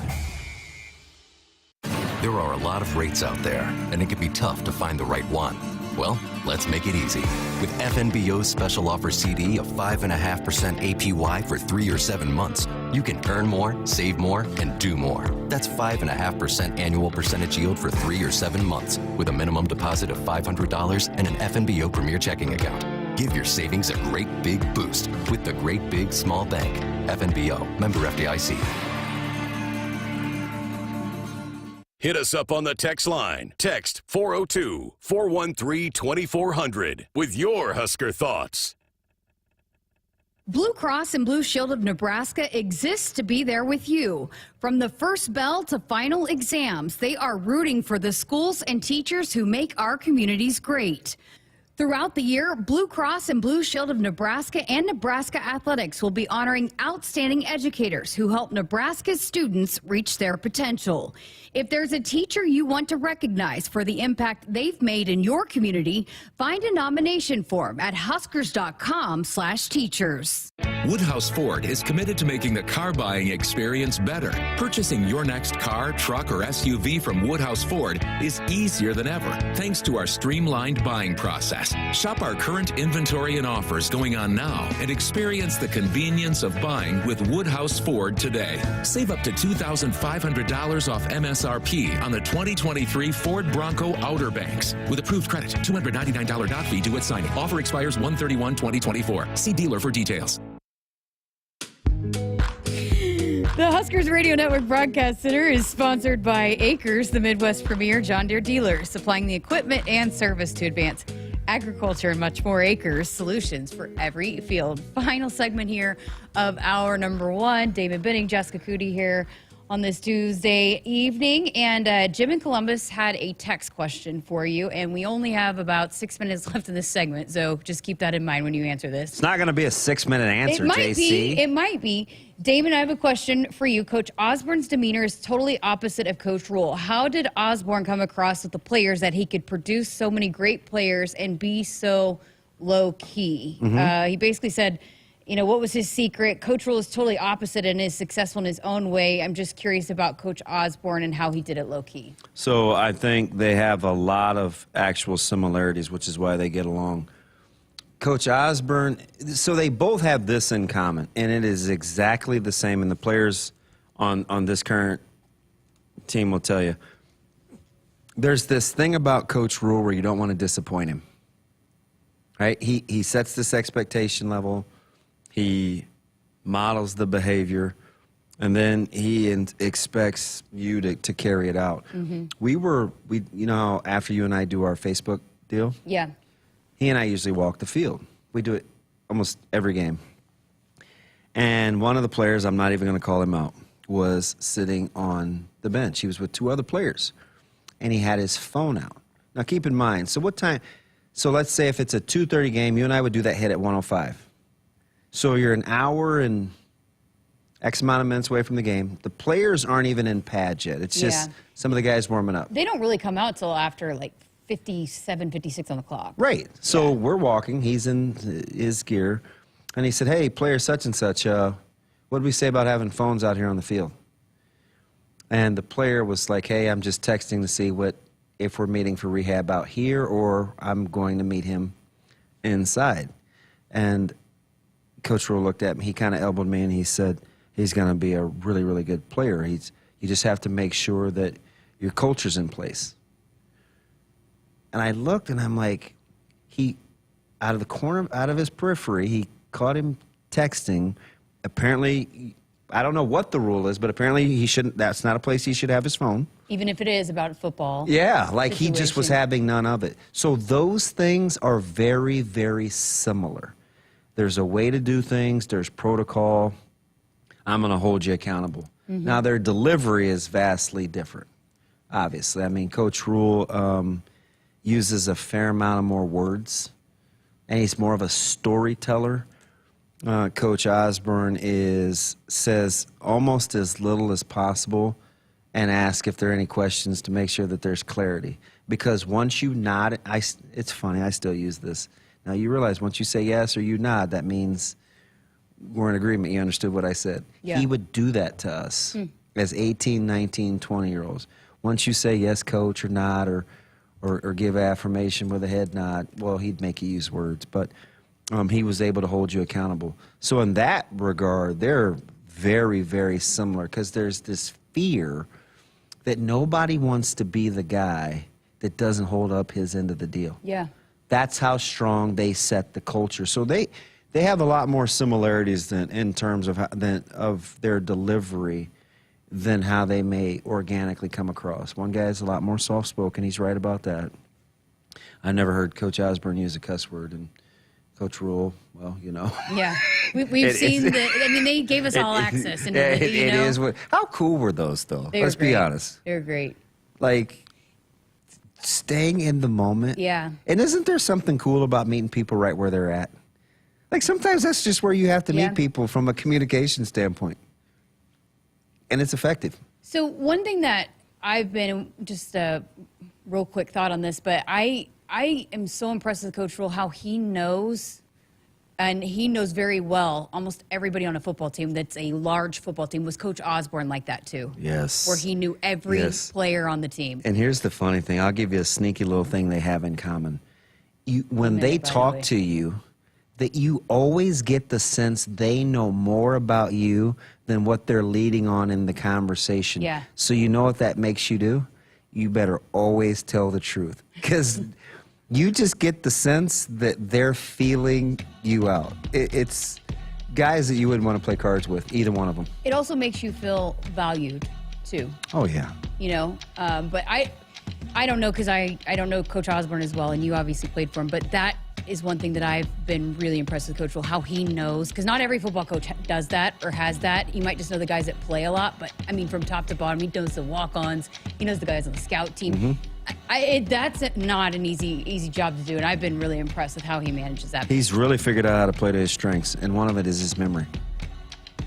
There are a lot of rates out there, and it can be tough to find the right one. Well, let's make it easy. With FNBO's special offer CD of 5.5% APY for 3 or 7 months, you can earn more, save more, and do more. That's 5.5% annual percentage yield for 3 or 7 months with a minimum deposit of $500 and an FNBO Premier checking account. Give your savings a great big boost with the Great Big Small Bank. FNBO, member FDIC.
Hit us up on the text line. Text 402-413-2400 with your Husker thoughts.
Blue Cross and Blue Shield of Nebraska exists to be there with you. From the first bell to final exams, they are rooting for the schools and teachers who make our communities great. Throughout the year, Blue Cross and Blue Shield of Nebraska and Nebraska Athletics will be honoring outstanding educators who help Nebraska's students reach their potential. If there's a teacher you want to recognize for the impact they've made in your community, find a nomination form at huskers.com/teachers.
Woodhouse Ford is committed to making the car buying experience better. Purchasing your next car, truck, or SUV from Woodhouse Ford is easier than ever, thanks to our streamlined buying process. Shop our current inventory and offers going on now and experience the convenience of buying with Woodhouse Ford today. Save up to $2,500 off MSRP on the 2023 Ford Bronco Outer Banks. With approved credit, $299 dot fee due at signing. Offer expires 1/31/2024. See dealer for details.
The Huskers Radio Network Broadcast Center is sponsored by Acres, the Midwest premier John Deere dealer, supplying the equipment and service to advance agriculture and much more. Acres, solutions for every field. Final segment here of hour number 1. Damon Benning, Jessica Coody here on this Tuesday evening. And Jim in Columbus had a text question for you, and we only have about 6 minutes left in this segment, so just keep that in mind when you answer this.
It's not going to be a 6-minute answer,
it might
JC.
It might be. Damon, I have a question for you. Coach Osborne's demeanor is totally opposite of Coach Rule. How did Osborne come across with the players that he could produce so many great players and be so low-key? He basically said, you know, what was his secret? Coach Rule is totally opposite and is successful in his own way. I'm just curious about Coach Osborne and how he did it low-key.
So I think they have a lot of actual similarities, which is why they get along. Coach Osborne, so they both have this in common, and it is exactly the same, and the players on this current team will tell you. There's this thing about Coach Rule where you don't want to disappoint him, right? He sets this expectation level. He models the behavior, and then he expects you to carry it out. We you know how after you and I do our Facebook deal?
Yeah.
He and I usually walk the field. We do it almost every game. And one of the players, I'm not even going to call him out, was sitting on the bench. He was with 2 other players, and he had his phone out. Now, keep in mind, so what time? So let's say if it's a 2:30 game, you and I would do that hit at 1:05. So you're an hour and X amount of minutes away from the game. The players aren't even in pads yet. It's just some of the guys warming up.
They don't really come out till after, like, 57, 56 on the clock.
Right. So we're walking. He's in his gear. And he said, hey, player such and such, what did we say about having phones out here on the field? And the player was like, hey, I'm just texting to see if we're meeting for rehab out here or I'm going to meet him inside. And Coach Rule looked at me. He kind of elbowed me, and he said, he's going to be a really, really good player. You just have to make sure that your culture's in place. And I looked, and I'm like, out of his periphery, he caught him texting. Apparently, I don't know what the rule is, but apparently he shouldn't. That's not a place he should have his phone.
Even if it is about football.
Yeah, like he just was having none of it. So those things are very, very similar. There's a way to do things. There's protocol. I'm going to hold you accountable. Mm-hmm. Now, their delivery is vastly different, obviously. I mean, Coach Rule uses a fair amount of more words, and he's more of a storyteller. Coach Osborne says almost as little as possible and ask if there are any questions to make sure that there's clarity. Because once you nod, it's funny, I still use this. Now, you realize once you say yes or you nod, that means we're in agreement. You understood what I said.
Yeah.
He would do that to us as 18, 19, 20-year-olds. Once you say yes, coach, or nod, or give affirmation with a head nod, well, he'd make you use words. But he was able to hold you accountable. So in that regard, they're very, very similar because there's this fear that nobody wants to be the guy that doesn't hold up his end of the deal.
Yeah.
That's how strong they set the culture. So they have a lot more similarities in terms of their delivery than how they may organically come across. One guy's a lot more soft-spoken. He's right about that. I never heard Coach Osborne use a cuss word, and Coach Rule, well, you know.
Yeah. We've seen they gave us all access. Into
it is. How cool were those, though? Let's be honest.
They're great.
Like, staying in the moment.
Yeah.
And isn't there something cool about meeting people right where they're at? Like, sometimes that's just where you have to meet people from a communication standpoint. And it's effective.
So one thing that I've been, just a real quick thought on this, but I am so impressed with Coach Rule, how he knows, and he knows very well, almost everybody on a football team that's a large football team. Was Coach Osborne like that too?
Yes.
Where he knew every player on the team.
And here's the funny thing. I'll give you a sneaky little thing they have in common. When they talk to you, that you always get the sense they know more about you than what they're leading on in the conversation.
Yeah.
So you know what that makes you do? You better always tell the truth. Because you just get the sense that they're feeling you out. It's guys that you wouldn't want to play cards with, either one of them.
It also makes you feel valued, too.
Oh, yeah.
You know, but I don't know, because I don't know Coach Osborne as well, and you obviously played for him, but that is one thing that I've been really impressed with Coach Rule, how he knows, because not every football coach does that or has that. You might just know the guys that play a lot, but I mean, from top to bottom, he knows the walk-ons, he knows the guys on the scout team. That's not an easy job to do, and I've been really impressed with how he manages that.
He's really figured out how to play to his strengths, and one of it is his memory.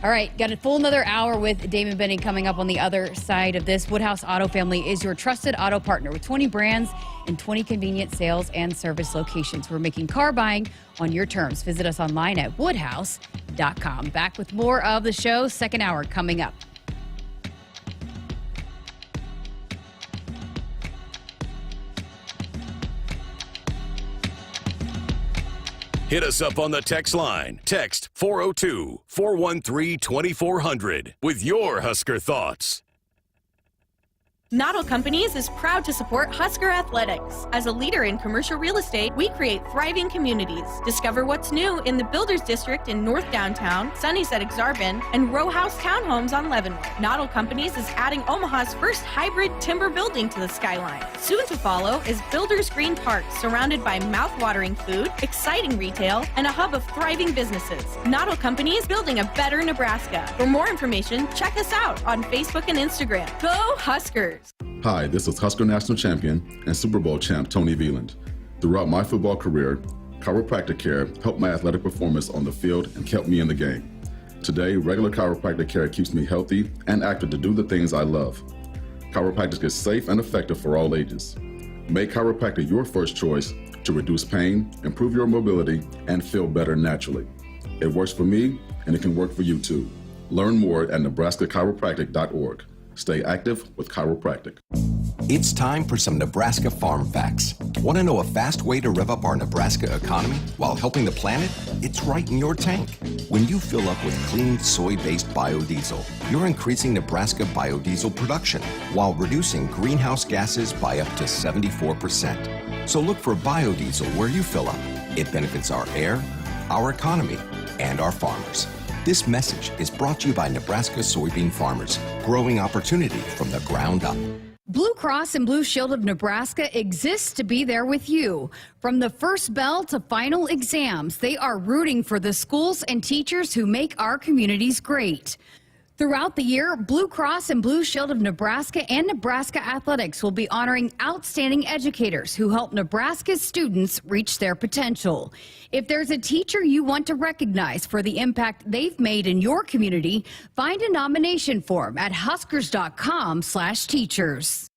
All right, got a full another hour with Damon Benning coming up on the other side of this. Woodhouse Auto Family is your trusted auto partner with 20 brands and 20 convenient sales and service locations. We're making car buying on your terms. Visit us online at woodhouse.com. Back with more of the show, second hour coming up.
Hit us up on the text line. Text 402-413-2400 with your Husker thoughts.
Noddle Companies is proud to support Husker Athletics. As a leader in commercial real estate, we create thriving communities. Discover what's new in the Builders District in North Downtown, Sunnyside Exarban, and row house townhomes on Leavenworth. Noddle Companies is adding Omaha's first hybrid timber building to the skyline. Soon to follow is Builders Green Park, surrounded by mouth-watering food, exciting retail, and a hub of thriving businesses. Noddle Companies, building a better Nebraska. For more information, check us out on Facebook and Instagram. Go Huskers!
Hi, this is Husker National Champion and Super Bowl champ Tony Veland. Throughout my football career, chiropractic care helped my athletic performance on the field and kept me in the game. Today, regular chiropractic care keeps me healthy and active to do the things I love. Chiropractic is safe and effective for all ages. Make chiropractic your first choice to reduce pain, improve your mobility, and feel better naturally. It works for me, and it can work for you too. Learn more at nebraska-chiropractic.org. Stay active with chiropractic.
It's time for some Nebraska farm facts. Want to know a fast way to rev up our Nebraska economy while helping the planet? It's right in your tank. When you fill up with clean soy-based biodiesel, you're increasing Nebraska biodiesel production while reducing greenhouse gases by up to 74%. So look for biodiesel where you fill up. It benefits our air, our economy, and our farmers. This message is brought to you by Nebraska soybean farmers, growing opportunity from the ground up.
Blue Cross and Blue Shield of Nebraska exists to be there with you. From the first bell to final exams, they are rooting for the schools and teachers who make our communities great. Throughout the year, Blue Cross and Blue Shield of Nebraska and Nebraska Athletics will be honoring outstanding educators who help Nebraska's students reach their potential. If there's a teacher you want to recognize for the impact they've made in your community, find a nomination form at huskers.com/teachers.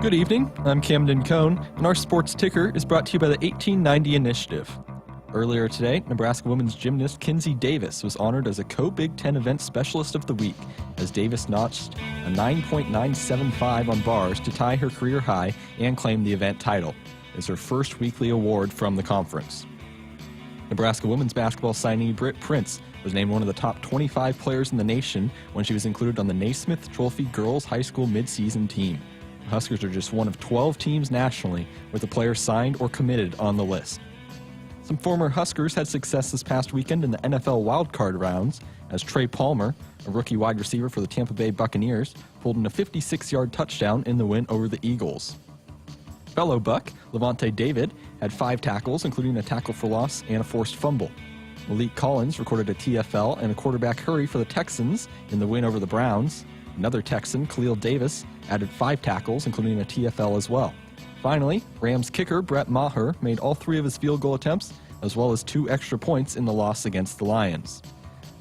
Good evening, I'm Camden Cohn, and our sports ticker is brought to you by the 1890 Initiative. Earlier today, Nebraska women's gymnast Kinsey Davis was honored as a Co-Big Ten Event Specialist of the Week, as Davis notched a 9.975 on bars to tie her career high and claim the event title. It's her first weekly award from the conference. Nebraska women's basketball signee Britt Prince was named one of the top 25 players in the nation when she was included on the Naismith Trophy Girls High School midseason team. The Huskers are just one of 12 teams nationally with a player signed or committed on the list. Some former Huskers had success this past weekend in the NFL wildcard rounds as Trey Palmer, a rookie wide receiver for the Tampa Bay Buccaneers, pulled in a 56-yard touchdown in the win over the Eagles. Fellow Buck, Levante David, had 5 tackles, including a tackle for loss and a forced fumble. Malik Collins recorded a TFL and a quarterback hurry for the Texans in the win over the Browns. Another Texan, Khalil Davis, added 5 tackles, including a TFL as well. Finally, Rams kicker Brett Maher made all 3 of his field goal attempts, as well as 2 extra points in the loss against the Lions.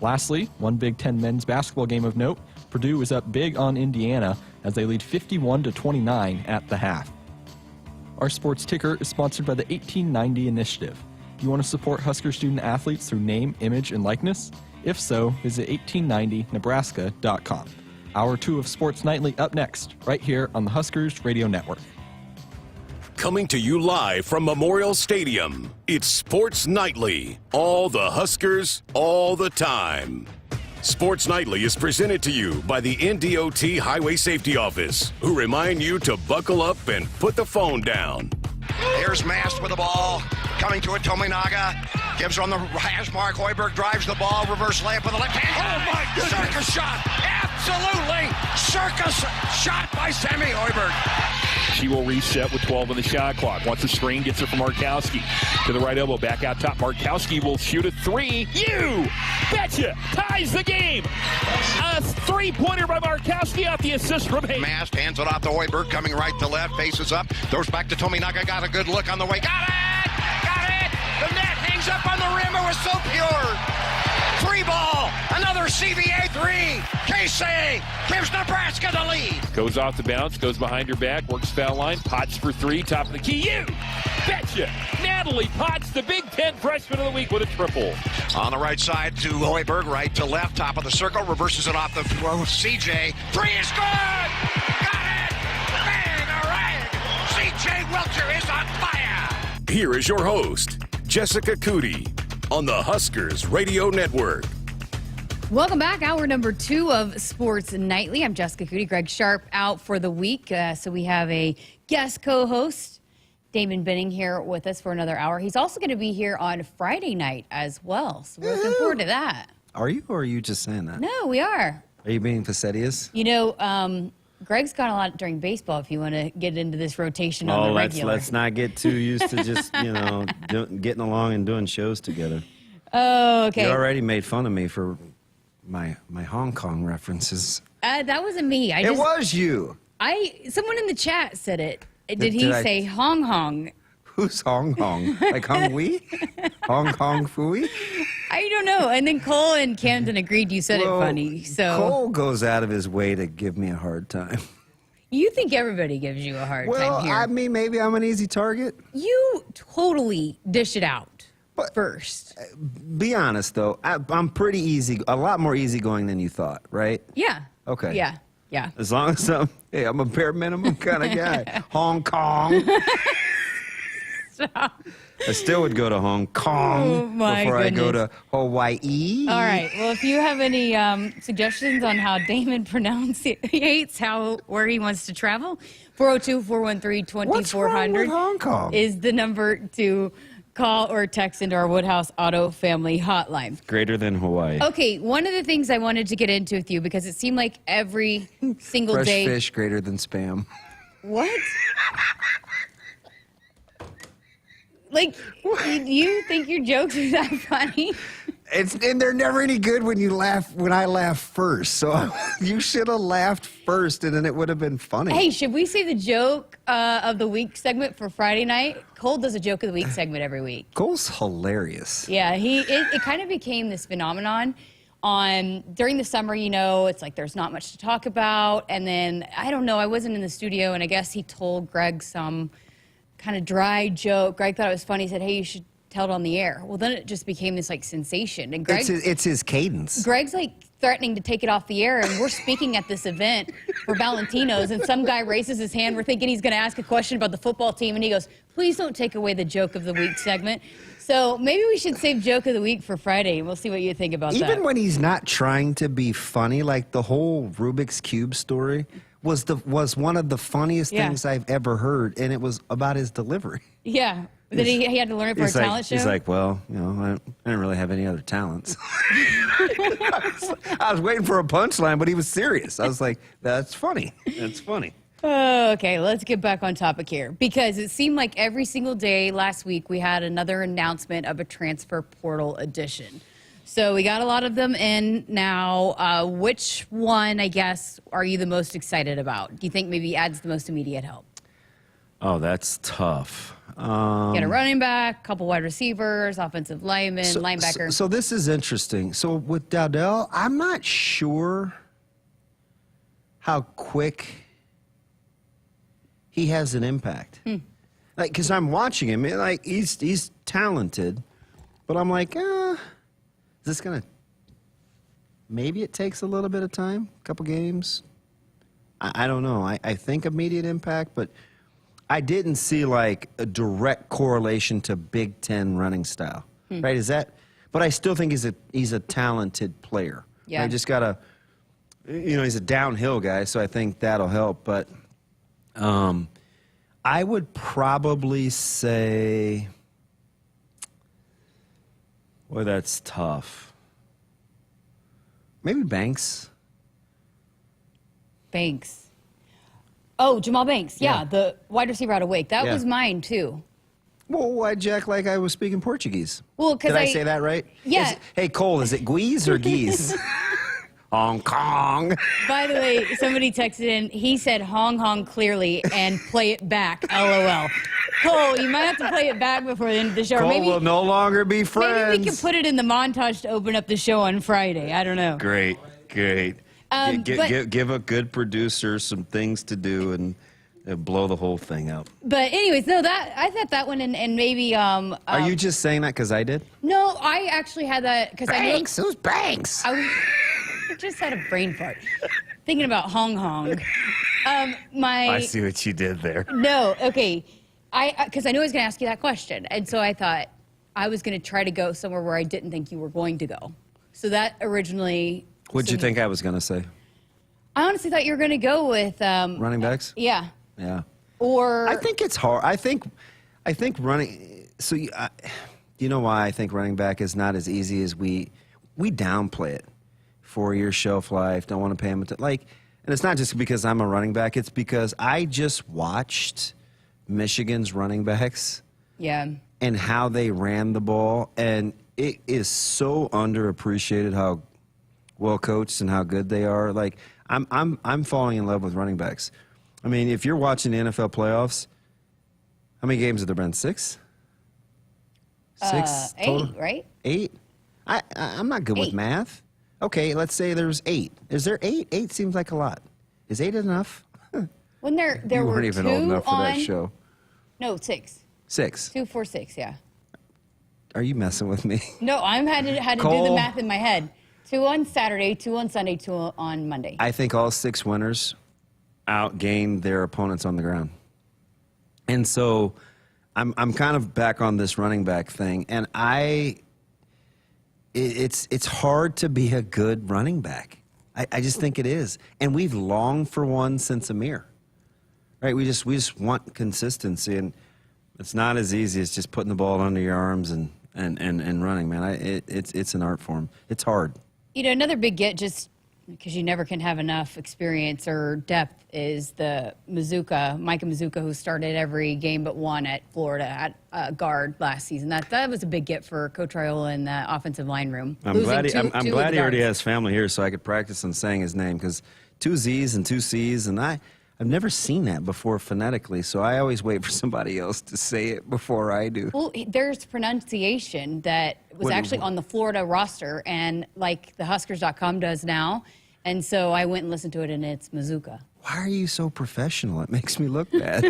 Lastly, one Big Ten men's basketball game of note, Purdue was up big on Indiana as they lead 51-29 at the half. Our sports ticker is sponsored by the 1890 Initiative. Do you want to support Husker student athletes through name, image, and likeness? If so, visit 1890nebraska.com. Hour 2 of Sports Nightly up next, right here on the Huskers Radio Network.
Coming to you live from Memorial Stadium, it's Sports Nightly. All the Huskers, all the time. Sports Nightly is presented to you by the NDOT Highway Safety Office, who remind you to buckle up and put the phone down.
Here's Mast with the ball, coming to it, Tominaga, gives her on the hash mark, Hoiberg drives the ball, reverse layup with the left hand. Oh my goodness! Circus shot, absolutely! Circus shot by Sammy Hoiberg.
She will reset with 12 on the shot clock. Once the screen gets her from Markowski to the right elbow, back out top. Markowski will shoot a 3. You betcha! Ties the game. A 3-pointer by Markowski off the assist from Hayes.
Mast hands it off to Hoiberg, coming right to left, faces up, throws back to Tominaga, got a good look on the way. Got it! Got it! The net hangs up on the rim. It was so pure. 3 ball. Another CVA 3. Casey gives Nebraska the lead.
Goes off the bounce, goes behind her back, works foul line, Potts for 3, top of the key. You betcha! Natalie Potts, the Big Ten Freshman of the Week with a triple.
On the right side to Hoiberg, right to left, top of the circle, reverses it off the CJ. 3 is good! Got it! Bang! All right! CJ Welcher is on fire!
Here is your host, Jessica Coody, on the Huskers Radio Network.
Welcome back. Hour number 2 of Sports Nightly. I'm Jessica Coody. Greg Sharpe out for the week. So we have a guest co-host, Damon Benning, here with us for another hour. He's also going to be here on Friday night as well. So we're looking forward to that.
Are you, or are you just saying that?
No, we are.
Are you being facetious?
You know, Greg's got a lot during baseball if you want to get into this rotation on the regular.
Let's not get too used to just, getting along and doing shows together.
Oh, okay.
You already made fun of me for my Hong Kong references.
That wasn't me.
It was you.
Someone in the chat said it. Did he say Hong Hong?
Who's Hong Hong? Like Hong Wee? Hong Kong Fooey?
I don't know. And then Cole and Camden agreed you said it funny. So
Cole goes out of his way to give me a hard time.
You think everybody gives you a hard time here.
Well, I mean, maybe I'm an easy target.
You totally dish it out first.
Be honest, though. I'm pretty easy, a lot more easygoing than you thought, right?
Yeah.
Okay.
Yeah.
As long as I'm a bare minimum kind of guy. Hong Kong.
Stop.
I still would go to Hong Kong before I go to Hawaii.
All right. Well, if you have any suggestions on how Damon pronunciates where he wants to travel, 402-413-2400
What's wrong with Hong Kong?
is the number to call or text into our Woodhouse Auto Family Hotline.
Greater than Hawaii.
Okay, one of the things I wanted to get into with you, because it seemed like every single
Fresh
day...
fish greater than spam.
What? Like, you think your jokes are that funny?
And they're never any good when I laugh first. So you should have laughed first, and then it would have been funny.
Hey, should we say the joke of the week segment for Friday night? Cole does a joke of the week segment every week.
Cole's hilarious.
Yeah, it kind of became this phenomenon During the summer, it's like there's not much to talk about. And then, I don't know, I wasn't in the studio, and I guess he told Greg some kind of dry joke. Greg thought it was funny. He said, hey, you should tell it on the air. Well, then it just became this like sensation. And Greg,
it's his cadence.
Greg's like threatening to take it off the air, and we're speaking at this event for Valentino's, and some guy raises his hand. We're thinking he's going to ask a question about the football team, and he goes, please don't take away the joke of the week segment. So maybe we should save joke of the week for Friday, and we'll see what you think about that.
Even when he's not trying to be funny, like the whole Rubik's Cube story was one of the funniest things I've ever heard, and it was about his delivery.
Yeah. That he had to learn it for a talent show?
He's like, well, I didn't really have any other talents. I was waiting for a punchline, but he was serious. I was like, that's funny. That's funny.
Okay, let's get back on topic here, because it seemed like every single day last week we had another announcement of a transfer portal edition. So we got a lot of them in now. Which one, I guess, are you the most excited about? Do you think maybe adds the most immediate help?
Oh, that's tough.
Get a running back, couple wide receivers, offensive linemen, linebacker.
So this is interesting. So with Dowdell, I'm not sure how quick he has an impact. Like, because I'm watching him, like he's talented, but I'm like, is this gonna? Maybe it takes a little bit of time, a couple games. I don't know. I think immediate impact, but I didn't see like a direct correlation to Big Ten running style, right? Is that? But I still think he's a talented player.
Yeah,
I just gotta, he's a downhill guy, so I think that'll help. But I would probably say, boy, that's tough. Maybe Banks.
Oh, Jamal Banks. Yeah, the wide receiver out of Wake. That was mine, too.
Well, why, Jack, like I was speaking Portuguese?
Well, because
Did I say that right?
Yeah.
Hey, Cole, is it Guise or Geese? Hong Kong.
By the way, somebody texted in. He said Hong Kong clearly and play it back, LOL. Cole, you might have to play it back before the end of the show.
Cole will no longer be friends.
Maybe we can put it in the montage to open up the show on Friday. I don't know.
Great. Give a good producer some ththings to do and blow the whole thing up.
But anyways, no, I thought that one and maybe.
Are you just saying that because I did?
No, I actually had that because I knew.
Banks, who's Banks?
I just had a brain fart thinking about Hong Kong.
I see what you did there.
No, okay, because I knew I was going to ask you that question, and so I thought I was going to try to go somewhere where I didn't think you were going to go. So that originally.
What'd you think I was going to say?
I honestly thought you were going to go with
running backs.
Yeah.
Yeah.
Or
I think it's hard. I think running. So you know why I think running back is not as easy as we downplay it. 4-year shelf life. Don't want to pay him and it's not just because I'm a running back. It's because I just watched Michigan's running backs.
Yeah.
And how they ran the ball, and it is so underappreciated how well coached and how good they are. Like I'm falling in love with running backs. I mean, if you're watching the NFL playoffs, how many games have there been? 6? 6 total?
8, right?
8? I'm not good with math. Okay, let's say there's 8. Is there 8? 8 seems like a lot. Is 8 enough?
When there
you
were
weren't even
2
old enough for that
on-
show.
No, 6.
6.
2, 4, 6. Yeah.
Are you messing with me?
No, I had to do
Cole.
the math in my head. 2 on Saturday, 2 on Sunday, 2 on Monday.
I think all 6 winners outgained their opponents on the ground. And so I'm kind of back on this running back thing, and it's hard to be a good running back. I just think it is. And we've longed for one since Amir. Right? We just want consistency, and it's not as easy as just putting the ball under your arms and running, man. It's an art form. It's hard.
Another big get, just because you never can have enough experience or depth, is the Micah Mazuka, who started every game but one at Florida at guard last season. That was a big get for Coach Raiola in the offensive line room.
I'm glad he already has family here, so I could practice on saying his name, because 2 Z's and 2 C's, and I I've never seen that before phonetically, so I always wait for somebody else to say it before I do.
Well, there's pronunciation that was actually on the Florida roster, and like the Huskers.com does now. And so I went and listened to it, and it's Mazuka.
Why are you so professional? It makes me look bad.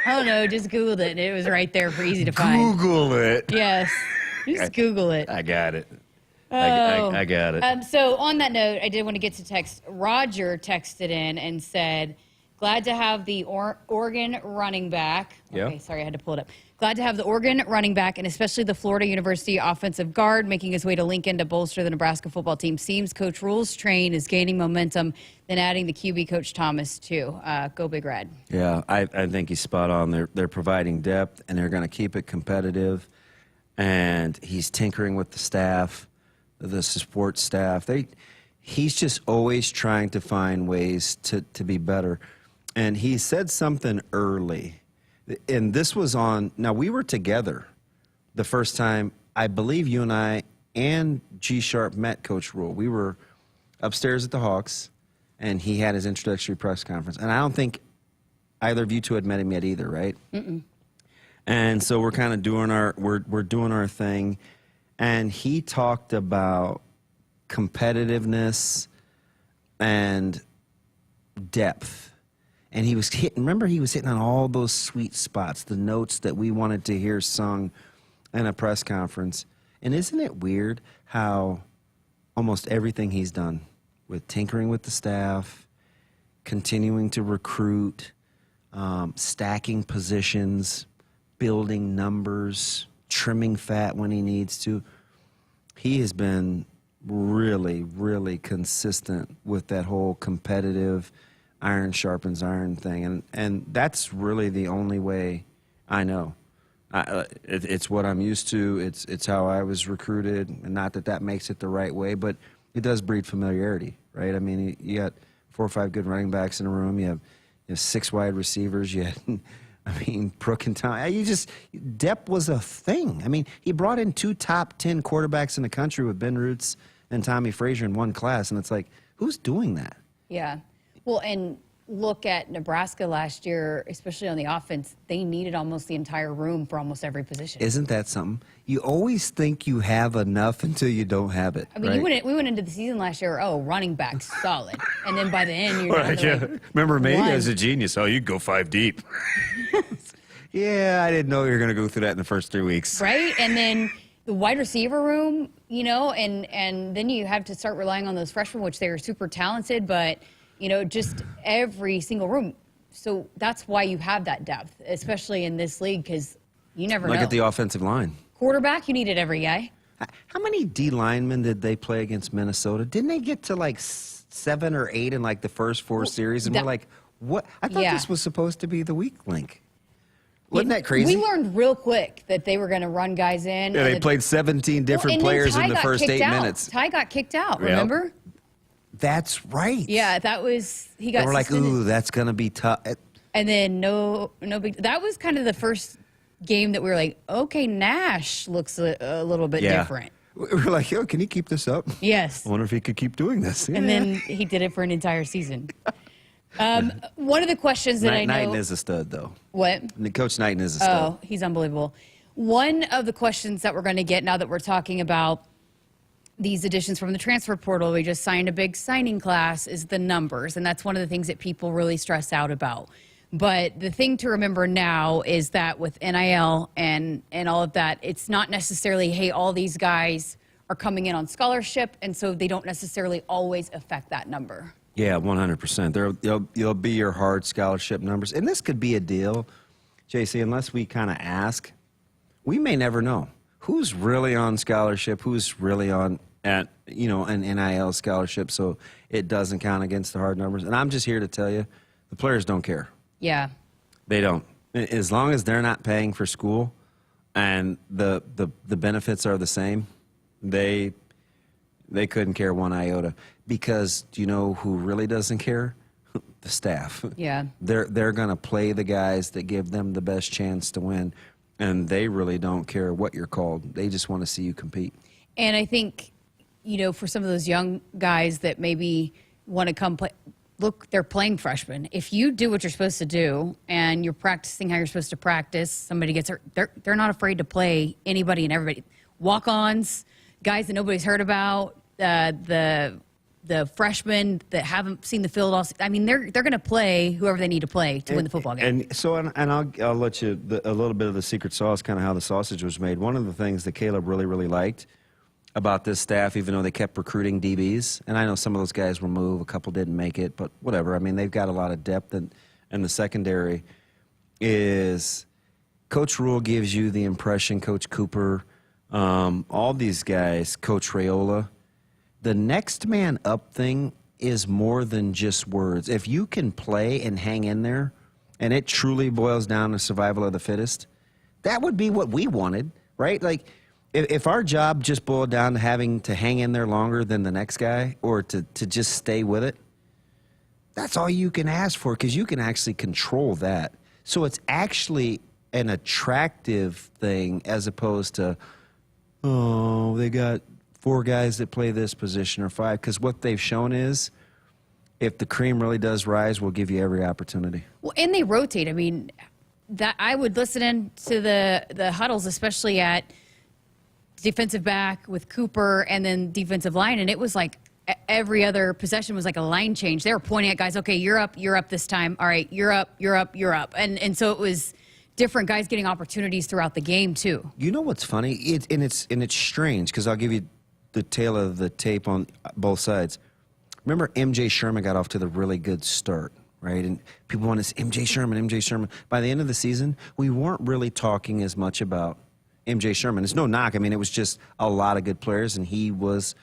I don't know, just Googled it. It was right there for easy to find.
Google it.
Yes, just Google it.
I got it.
Oh.
I got it.
So on that note, I did want to get to text. Roger texted in and said, glad to have the Oregon running back.
Yeah.
Okay, sorry, I had to pull it up. Glad to have the Oregon running back and especially the Florida University offensive guard making his way to Lincoln to bolster the Nebraska football team. Seems Coach Rule's train is gaining momentum, then adding the QB Coach Thomas too. Go Big Red.
Yeah, I think he's spot on. They're providing depth, and they're going to keep it competitive. And he's tinkering with the staff, the support staff. He's just always trying to find ways to be better. And he said something early. And this was on, now we were together the first time, I believe you and I and G Sharpe met Coach Rule. We were upstairs at the Hawks, and he had his introductory press conference. And I don't think either of you two had met him yet either, right?
Mm-mm.
And so we're kind of doing we're doing our thing. And he talked about competitiveness and depth. And he was hitting on all those sweet spots, the notes that we wanted to hear sung in a press conference. And isn't it weird how almost everything he's done with tinkering with the staff, continuing to recruit, stacking positions, building numbers, trimming fat when he needs to, he has been really, really consistent with that whole competitive iron sharpens iron thing, and that's really the only way I know. It's what I'm used to. It's how I was recruited, and not that makes it the right way, but it does breed familiarity, right? I mean, you got 4 or 5 good running backs in a room. You have 6 wide receivers. You had, Brooke and Tom. Depth was a thing. I mean, he brought in 2 top 10 quarterbacks in the country with Ben Roots and Tommy Frazier in one class, and it's like, who's doing that?
Yeah. Well, and look at Nebraska last year, especially on the offense. They needed almost the entire room for almost every position.
Isn't that something? You always think you have enough until you don't have it.
I mean,
right?
we went into the season last year, running back solid. And then by the end, you're down to like
Remember me
1.
as a genius? Oh, you go 5 deep. Yeah, I didn't know you were going to go through that in the first 3 weeks.
Right? And then the wide receiver room, and then you have to start relying on those freshmen, which they were super talented, but just every single room. So that's why you have that depth, especially in this league, because you never know.
Look at the offensive line.
Quarterback, you needed every guy.
How many D linemen did they play against Minnesota? Didn't they get to like 7 or 8 in like the first 4 series? And we're like, what? I thought this was supposed to be the weak link. Wasn't that crazy?
We learned real quick that they were going to run guys in.
Yeah, they played 17 different players in the first 8 minutes.
Ty got kicked out, remember?
That's right.
Yeah, he got
We're like,
suspended.
ooh, that's going to be tough.
And then no big. That was kind of the first game that we were like, okay, Nash looks a little bit different.
We were like, yo, can he keep this up?
Yes.
I wonder if he could keep doing this.
And then he did it for an entire season. One of the questions that I know.
Knighton is a stud, though.
What?
Coach Knighton is a stud.
Oh, he's unbelievable. One of the questions that we're going to get now that we're talking about these additions from the transfer portal, we just signed a big signing class, is the numbers. And that's one of the things that people really stress out about. But the thing to remember now is that with NIL and all of that, it's not necessarily, hey, all these guys are coming in on scholarship, and so they don't necessarily always affect that number.
Yeah, 100%. They'll be your hard scholarship numbers. And this could be a deal, JC, unless we kind of ask. We may never know who's really on scholarship, who's really on an NIL scholarship, so it doesn't count against the hard numbers. And I'm just here to tell you, the players don't care.
Yeah.
They don't. As long as they're not paying for school and the benefits are the same, they couldn't care one iota. Because do you know who really doesn't care? The staff.
Yeah.
They're going to play the guys that give them the best chance to win, and they really don't care what you're called. They just want to see you compete. And
I think, for some of those young guys that maybe want to come play, look, they're playing freshmen. If you do what you're supposed to do and you're practicing how you're supposed to practice, somebody gets hurt, they're not afraid to play anybody and everybody. Walk-ons, guys that nobody's heard about, the freshmen that haven't seen the field all. I mean, they're going to play whoever they need to play to win the football game.
And so, I'll let you a little bit of the secret sauce, kind of how the sausage was made. One of the things that Caleb really, really liked about this staff, even though they kept recruiting DBs, and I know some of those guys will move, a couple didn't make it, but whatever. I mean, they've got a lot of depth in the secondary. Is Coach Rule gives you the impression, Coach Cooper, all these guys, Coach Raiola, the next man up thing is more than just words. If you can play and hang in there, and it truly boils down to survival of the fittest, that would be what we wanted, right? Like, if our job just boiled down to having to hang in there longer than the next guy or to just stay with it, that's all you can ask for, because you can actually control that. So it's actually an attractive thing as opposed to, oh, they got 4 guys that play this position or 5, because what they've shown is if the cream really does rise, we'll give you every opportunity.
Well, and they rotate. I mean, that I would listen in to the huddles, especially at defensive back with Cooper and then defensive line, and it was like every other possession was like a line change. They were pointing at guys, okay, you're up this time. All right, you're up. And so it was different guys getting opportunities throughout the game too.
You know what's funny? It's strange, because I'll give you the tail of the tape on both sides. Remember, MJ Sherman got off to the really good start, right? And people want to say, MJ Sherman. By the end of the season, we weren't really talking as much about MJ Sherman. It's no knock. I mean, it was just a lot of good players, and he was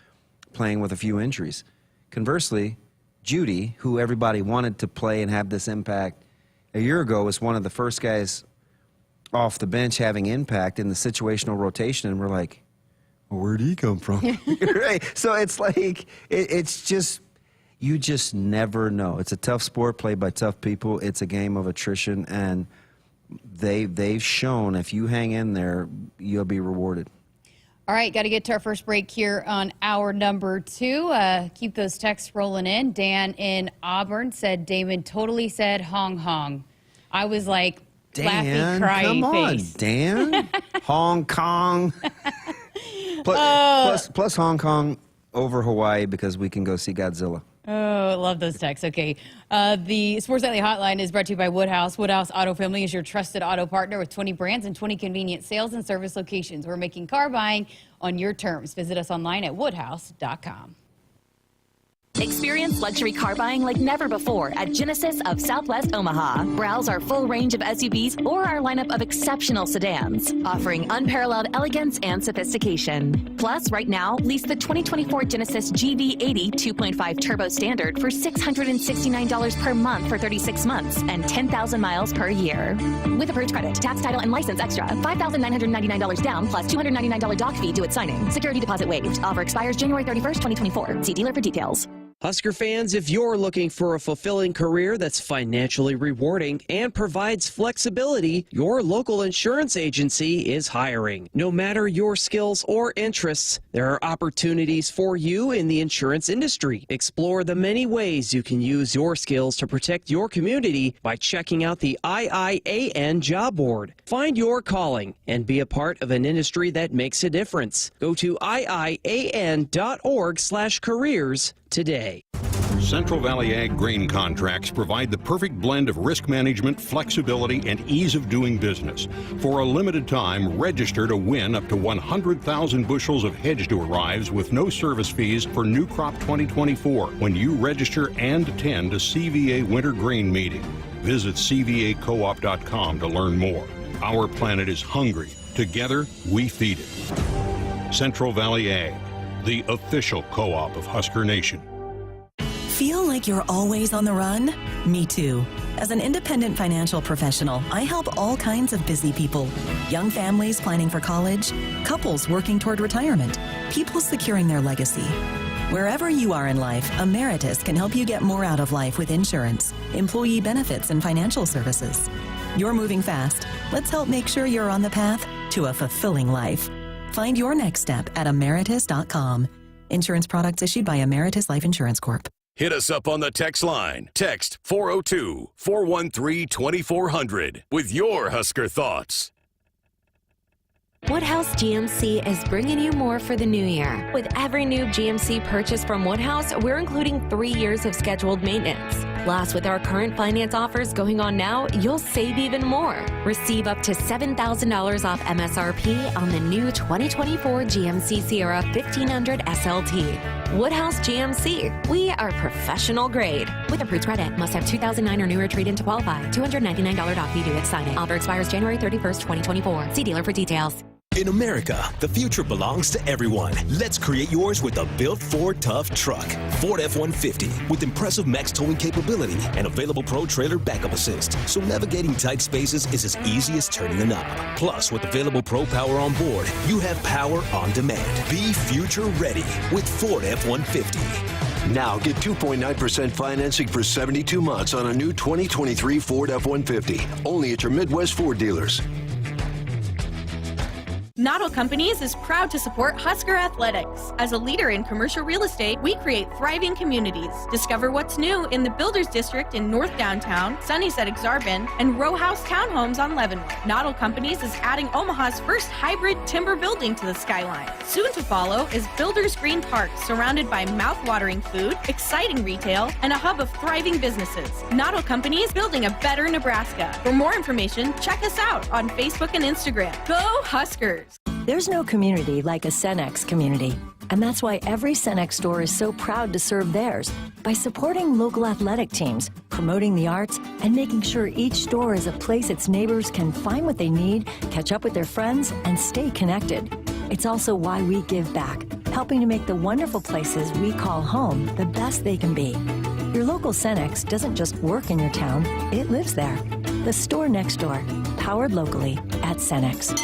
playing with a few injuries. Conversely, Judy, who everybody wanted to play and have this impact a year ago, was one of the first guys off the bench having impact in the situational rotation, and we're like, well, where'd he come from? Right? So it's like, it's just, you just never know. It's a tough sport played by tough people. It's a game of attrition, and they've shown if you hang in there, you'll be rewarded.
All right, got to get to our first break here on hour number 2. Keep those texts rolling in. Dan in Auburn said Damon totally said Hong Hong. I was like,
Dan,
laughing, crying
come on,
face.
Dan. Hong Kong. Plus Hong Kong over Hawaii, because we can go see Godzilla.
Oh, love those texts. Okay. The Sports Nightly Hotline is brought to you by Woodhouse. Woodhouse Auto Family is your trusted auto partner with 20 brands and 20 convenient sales and service locations. We're making car buying on your terms. Visit us online at woodhouse.com.
Experience luxury car buying like never before at Genesis of Southwest Omaha. Browse our full range of SUVs or our lineup of exceptional sedans, offering unparalleled elegance and sophistication. Plus, right now, lease the 2024 Genesis GV80 2.5 Turbo Standard for $669 per month for 36 months and 10,000 miles per year. With approved credit, tax, title, and license extra, $5,999 down plus $299 doc fee due at signing. Security deposit waived. Offer expires January 31st, 2024. See dealer for details.
Husker fans, if you're looking for a fulfilling career that's financially rewarding and provides flexibility, your local insurance agency is hiring. No matter your skills or interests, there are opportunities for you in the insurance industry. Explore the many ways you can use your skills to protect your community by checking out the IIAN job board. Find your calling and be a part of an industry that makes a difference. Go to iian.org/careers today.
Central Valley Ag grain contracts provide the perfect blend of risk management, flexibility, and ease of doing business. For a limited time, register to win up to 100,000 bushels of hedged arrives with no service fees for new crop 2024 when you register and attend a CVA winter grain meeting. Visit cvacoop.com to learn more. Our planet is hungry. Together, we feed it. Central Valley Ag, the official co-op of Husker Nation.
Feel like you're always on the run? Me too. As an independent financial professional, I help all kinds of busy people. Young families planning for college, couples working toward retirement, people securing their legacy. Wherever you are in life, Emeritus can help you get more out of life with insurance, employee benefits, and financial services. You're moving fast. Let's help make sure you're on the path to a fulfilling life. Find your next step at emeritus.com. Insurance products issued by Emeritus Life Insurance Corp.
Hit us up on the text line. Text 402-413-2400 with your Husker thoughts.
Woodhouse GMC is bringing you more for the new year. With every new GMC purchase from Woodhouse, we're including 3 years of scheduled maintenance. Plus, with our current finance offers going on now, you'll save even more. Receive up to $7,000 off MSRP on the new 2024 GMC Sierra 1500 SLT. Woodhouse GMC. We are professional grade. With approved credit, must have 2009 or newer trade-in to qualify. $299 doc fee due at signing. Offer expires January 31st, 2024. See dealer for details.
In America, the future belongs to everyone. Let's create yours with a built Ford Tough truck. Ford F-150 with impressive max towing capability and available Pro Trailer Backup Assist. So navigating tight spaces is as easy as turning a knob. Plus, with available Pro Power on board, you have power on demand. Be future ready with Ford F-150.
Now get 2.9% financing for 72 months on a new 2023 Ford F-150. Only at your Midwest Ford dealers.
Noddle Companies is proud to support Husker Athletics. As a leader in commercial real estate, we create thriving communities. Discover what's new in the Builders District in North Downtown, Sunnyside-Exarban, and Row House Townhomes on Leavenworth. Noddle Companies is adding Omaha's first hybrid timber building to the skyline. Soon to follow is Builders Green Park, surrounded by mouth-watering food, exciting retail, and a hub of thriving businesses. Noddle Companies, building a better Nebraska. For more information, check us out on Facebook and Instagram. Go Huskers!
There's no community like a Cenex community, and that's why every Cenex store is so proud to serve theirs by supporting local athletic teams, promoting the arts, and making sure each store is a place its neighbors can find what they need, catch up with their friends, and stay connected. It's also why we give back, helping to make the wonderful places we call home the best they can be. Your local Cenex doesn't just work in your town, it lives there. The store next door, powered locally at Cenex.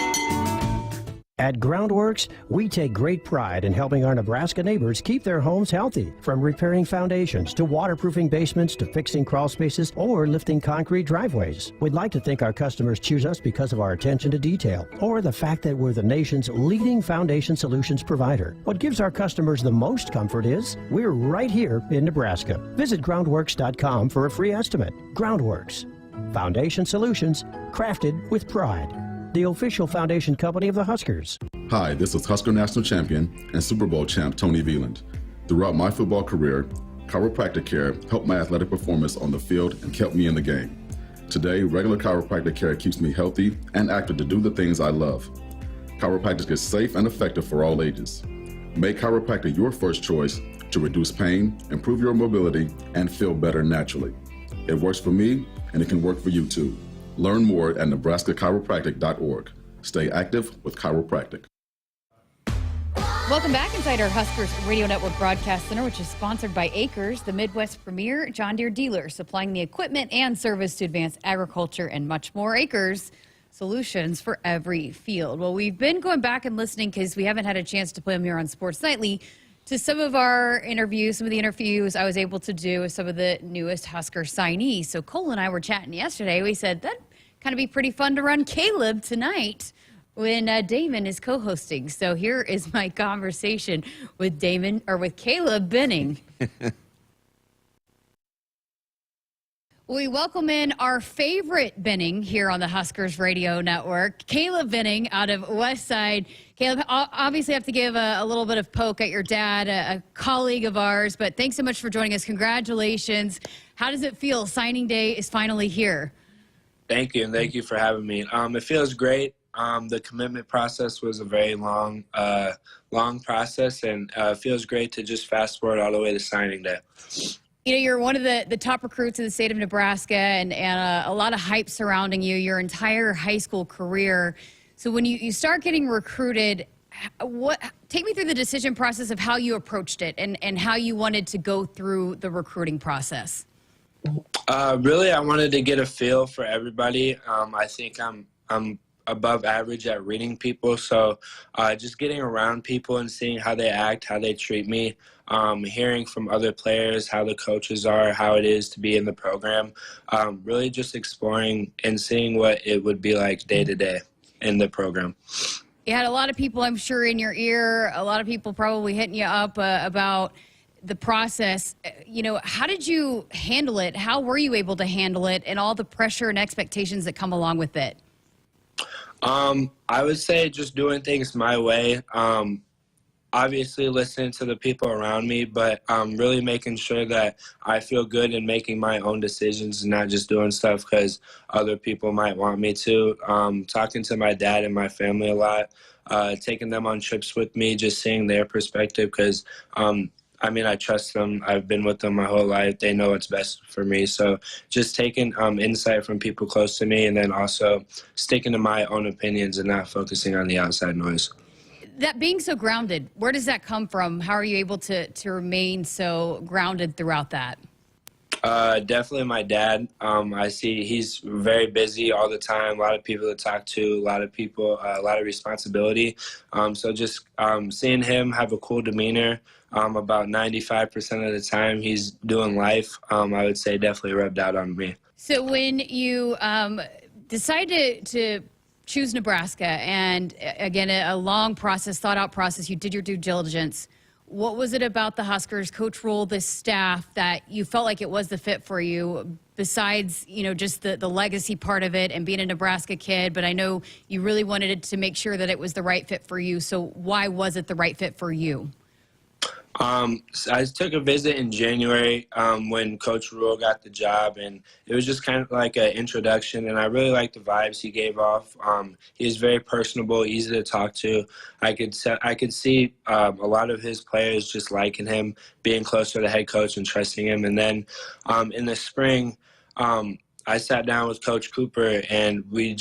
At Groundworks, we take great pride in helping our Nebraska neighbors keep their homes healthy. From repairing foundations to waterproofing basements to fixing crawl spaces or lifting concrete driveways. We'd like to think our customers choose us because of our attention to detail or the fact that we're the nation's leading foundation solutions provider. What gives our customers the most comfort is we're right here in Nebraska. Visit groundworks.com for a free estimate. Groundworks. Foundation solutions crafted with pride. The official foundation company of the Huskers.
Hi, this is Husker National Champion and Super Bowl champ Tony Veland. Throughout my football career, chiropractic care helped my athletic performance on the field and kept me in the game. Today, regular chiropractic care keeps me healthy and active to do the things I love. Chiropractic is safe and effective for all ages. Make chiropractic your first choice to reduce pain, improve your mobility, and feel better naturally. It works for me, and it can work for you too. Learn more at nebraska-chiropractic.org. Stay active with chiropractic.
Welcome back inside our Huskers Radio Network Broadcast Center, which is sponsored by Acres, the Midwest premier John Deere dealer, supplying the equipment and service to advance agriculture and much more. Acres, solutions for every field. Well, we've been going back and listening because we haven't had a chance to play them here on Sports Nightly to some of our interviews, some of the interviews I was able to do with some of the newest Husker signees. So Cole and I were chatting yesterday. We said that'd kind of be pretty fun to run Caleb tonight when Damon is co-hosting. So here is my conversation with Caleb Benning. We welcome in our favorite Benning here on the Huskers Radio Network, Caleb Benning out of West Side. Caleb, obviously have to give a little bit of poke at your dad, a colleague of ours, but thanks so much for joining us. Congratulations. How does it feel? Signing day is finally here.
Thank you, and thank you for having me. It feels great. The commitment process was a very long process, and it feels great to just fast forward all the way to signing day.
You know, you're one of the top recruits in the state of Nebraska, and a lot of hype surrounding you your entire high school career. So when you start getting recruited, take me through the decision process of how you approached it and how you wanted to go through the recruiting process.
Really, I wanted to get a feel for everybody. I think I'm above average at reading people, so just getting around people and seeing how they act, how they treat me, hearing from other players how the coaches are, how it is to be in the program, really just exploring and seeing what it would be like day to day in the program.
You had a lot of people, I'm sure, in your ear, a lot of people probably hitting you up about the process, how did you handle it? How were you able to handle it and all the pressure and expectations that come along with it?
I would say just doing things my way. Obviously listening to the people around me, but really making sure that I feel good in making my own decisions and not just doing stuff because other people might want me to. Talking to my dad and my family a lot, taking them on trips with me, just seeing their perspective because, I trust them. I've been with them my whole life. They know what's best for me. So just taking insight from people close to me and then also sticking to my own opinions and not focusing on the outside noise.
That being so grounded, where does that come from? How are you able to remain so grounded throughout that?
Definitely my dad. I see he's very busy all the time, a lot of people to talk to, a lot of people, a lot of responsibility. So just seeing him have a cool demeanor about 95% of the time he's doing life, I would say definitely rubbed out on me.
So when you decided to choose Nebraska, and again, a long process, thought-out process, you did your due diligence. What was it about the Huskers, Coach Rule, this staff, that you felt like it was the fit for you, besides, just the legacy part of it and being a Nebraska kid? But I know you really wanted to make sure that it was the right fit for you. So why was it the right fit for you?
I took a visit in January when Coach Rule got the job, and it was just kind of like an introduction, and I really liked the vibes he gave off. He was very personable, easy to talk to. I could see a lot of his players just liking him, being close to the head coach and trusting him. And then in the spring, I sat down with Coach Cooper, and we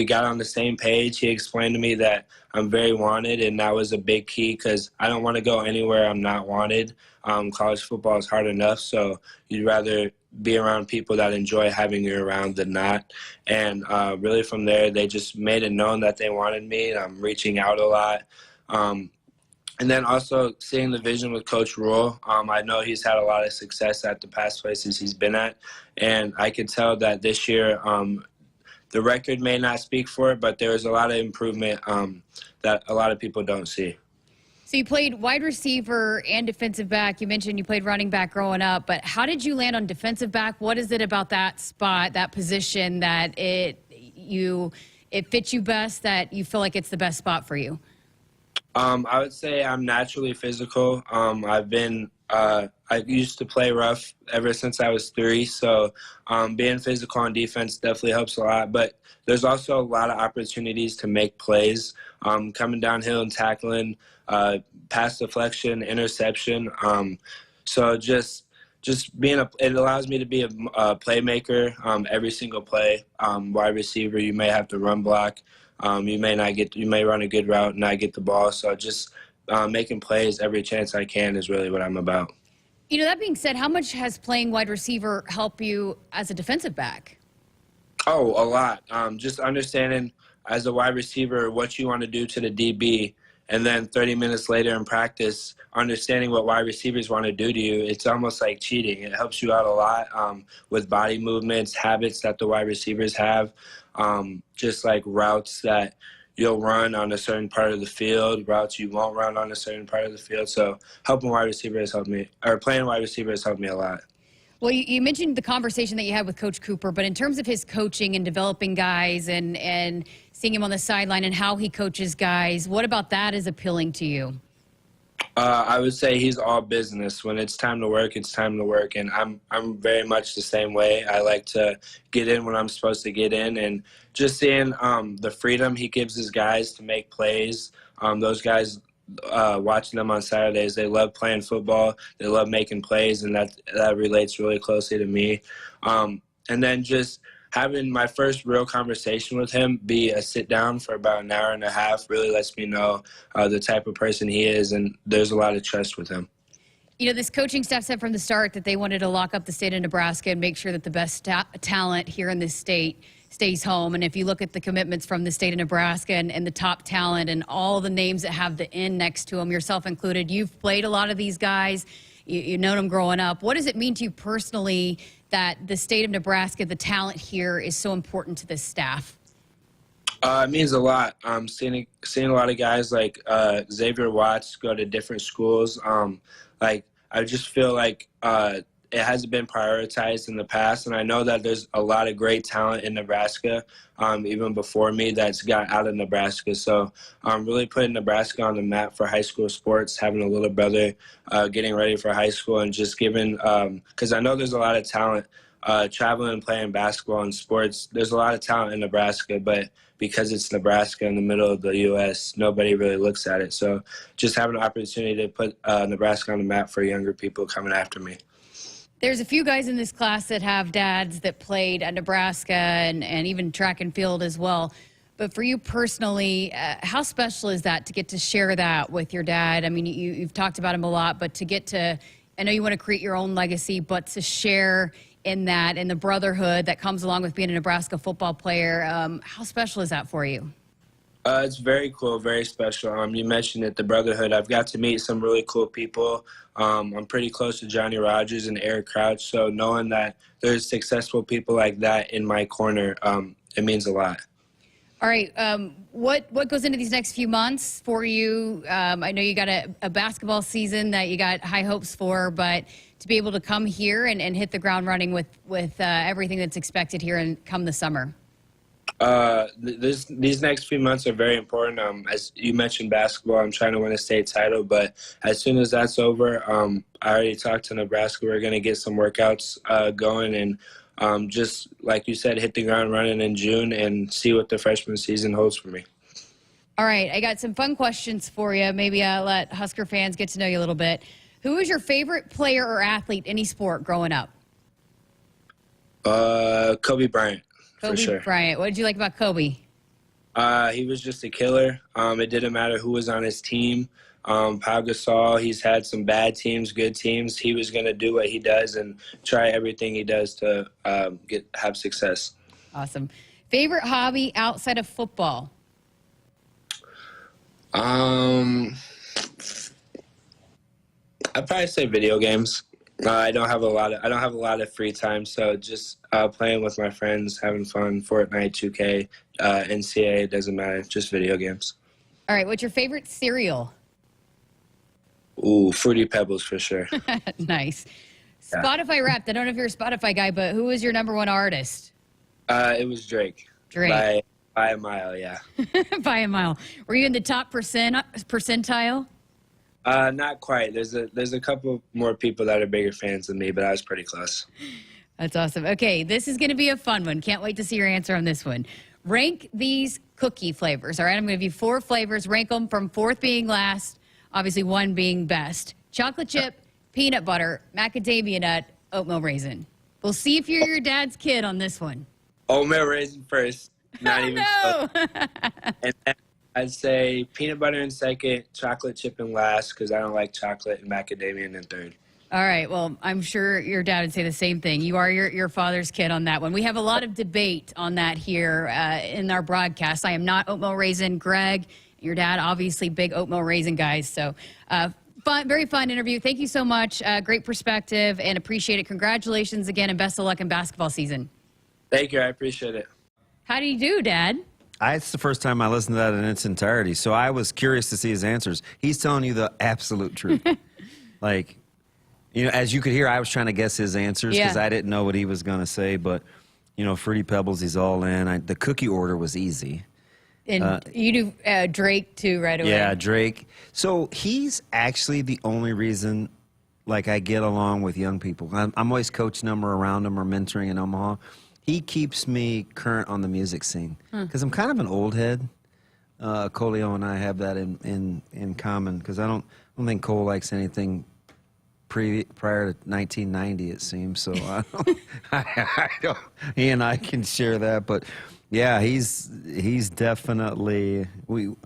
got on the same page. He explained to me that I'm very wanted, and that was a big key because I don't want to go anywhere I'm not wanted. College football is hard enough, so you'd rather be around people that enjoy having you around than not. And really from there, they just made it known that they wanted me, and I'm reaching out a lot. And then also seeing the vision with Coach Rule, I know he's had a lot of success at the past places he's been at, and I could tell that this year the record may not speak for it, but there was a lot of improvement that a lot of people don't see.
So you played wide receiver and defensive back. You mentioned you played running back growing up, but how did you land on defensive back? What is it about that spot, that position, that it fits you best, that you feel like it's the best spot for you?
I would say I'm naturally physical. I used to play rough ever since I was 3, so being physical on defense definitely helps a lot. But there's also a lot of opportunities to make plays, coming downhill and tackling, pass deflection, interception. So just being it allows me to be a playmaker every single play. Wide receiver, you may have to run block. You may run a good route and not get the ball. So just making plays every chance I can is really what I'm about.
That being said, how much has playing wide receiver help you as a defensive back?
Oh, a lot. Just understanding as a wide receiver what you want to do to the DB, and then 30 minutes later in practice, understanding what wide receivers want to do to you. It's almost like cheating. It helps you out a lot with body movements, habits that the wide receivers have. Just like routes that you'll run on a certain part of the field, routes you won't run on a certain part of the field. So playing wide receiver has helped me a lot.
Well, you mentioned the conversation that you had with Coach Cooper, but in terms of his coaching and developing guys and seeing him on the sideline and how he coaches guys, what about that is appealing to you?
I would say he's all business. When it's time to work, it's time to work, and I'm very much the same way. I like to get in when I'm supposed to get in, and just seeing the freedom he gives his guys to make plays. Those guys, watching them on Saturdays, they love playing football. They love making plays, and that relates really closely to me. And then just having my first real conversation with him be a sit down for about an hour and a half really lets me know the type of person he is, and there's a lot of trust with him.
This coaching staff said from the start that they wanted to lock up the state of Nebraska and make sure that the best talent here in this state stays home. And if you look at the commitments from the state of Nebraska and the top talent and all the names that have the N next to them, yourself included, you've played a lot of these guys. You've known them growing up. What does it mean to you personally that the state of Nebraska, the talent here, is so important to this staff?
It means a lot. Seeing a lot of guys like Xavier Watts go to different schools. I just feel like it hasn't been prioritized in the past, and I know that there's a lot of great talent in Nebraska, even before me, that's got out of Nebraska. So really putting Nebraska on the map for high school sports, having a little brother getting ready for high school, and just giving because I know there's a lot of talent traveling and playing basketball and sports. There's a lot of talent in Nebraska, but because it's Nebraska in the middle of the U.S., nobody really looks at it. So just having an opportunity to put Nebraska on the map for younger people coming after me.
There's a few guys in this class that have dads that played at Nebraska and even track and field as well. But for you personally, how special is that to get to share that with your dad? I mean, you've talked about him a lot, but to get to, I know you want to create your own legacy, but to share in that, in the brotherhood that comes along with being a Nebraska football player, how special is that for you?
It's very cool, very special. You mentioned it, the brotherhood. I've got to meet some really cool people. I'm pretty close to Johnny Rogers and Eric Crouch, so knowing that there's successful people like that in my corner, it means a lot.
All right, what goes into these next few months for you? I know you got a basketball season that you got high hopes for, but to be able to come here and hit the ground running with everything that's expected here and come the summer.
These next few months are very important. As you mentioned basketball, I'm trying to win a state title, but as soon as that's over, I already talked to Nebraska. We're going to get some workouts going and just like you said, hit the ground running in June and see what the freshman season holds for me.
All right, I got some fun questions for you. Maybe I'll let Husker fans get to know you a little bit. Who was your favorite player or athlete, any sport, growing up?
Kobe Bryant.
Kobe
For sure.
Bryant. What did you like about Kobe?
He was just a killer. It didn't matter who was on his team. Pau Gasol, he's had some bad teams, good teams. He was going to do what he does and try everything he does to have success.
Awesome. Favorite hobby outside of football?
I'd probably say video games. I don't have a lot of free time, so just playing with my friends, having fun. Fortnite, 2K, NCAA, it doesn't matter. Just video games.
All right. What's your favorite cereal?
Ooh, Fruity Pebbles for sure.
Nice.
Yeah.
Spotify Wrapped. I don't know if you're a Spotify guy, but who was your #1 artist?
It was Drake.
Drake.
By a mile, yeah.
By a mile. Were you in the top percentile?
Not quite. There's a couple more people that are bigger fans than me, but I was pretty close.
That's awesome. Okay, this is going to be a fun one. Can't wait to see your answer on this one. Rank these cookie flavors. All right, I'm going to give you 4 flavors. Rank them from 4th being last, obviously 1 being best. Chocolate chip, peanut butter, macadamia nut, oatmeal raisin. We'll see if you're your dad's kid on this one.
Oatmeal raisin first. Not even
no.
And then I'd say peanut butter in second, chocolate chip in last because I don't like chocolate, and macadamia in third.
All right. Well, I'm sure your dad would say the same thing. You are your father's kid on that one. We have a lot of debate on that here in our broadcast. I am not oatmeal raisin. Greg, your dad, obviously big oatmeal raisin guys. So fun, very fun interview. Thank you so much. Great perspective and appreciate it. Congratulations again and best of luck in basketball season.
Thank you. I appreciate it.
How do you do, Dad?
It's the first time I listened to that in its entirety, so I was curious to see his answers. He's telling you the absolute truth. Like, you know, as you could hear, I was trying to guess his answers because I didn't know what he was going to say. But, you know, Fruity Pebbles, he's all in. The cookie order was easy.
And you do Drake, too, right away.
Yeah, Drake. So he's actually the only reason, like, I get along with young people. I'm always coaching them or around them or mentoring in Omaha. He keeps me current on the music scene because I'm kind of an old head. Coleo and I have that in common because I don't think Cole likes anything prior to 1990. It seems so. I don't. He and I can share that, but yeah, he's definitely.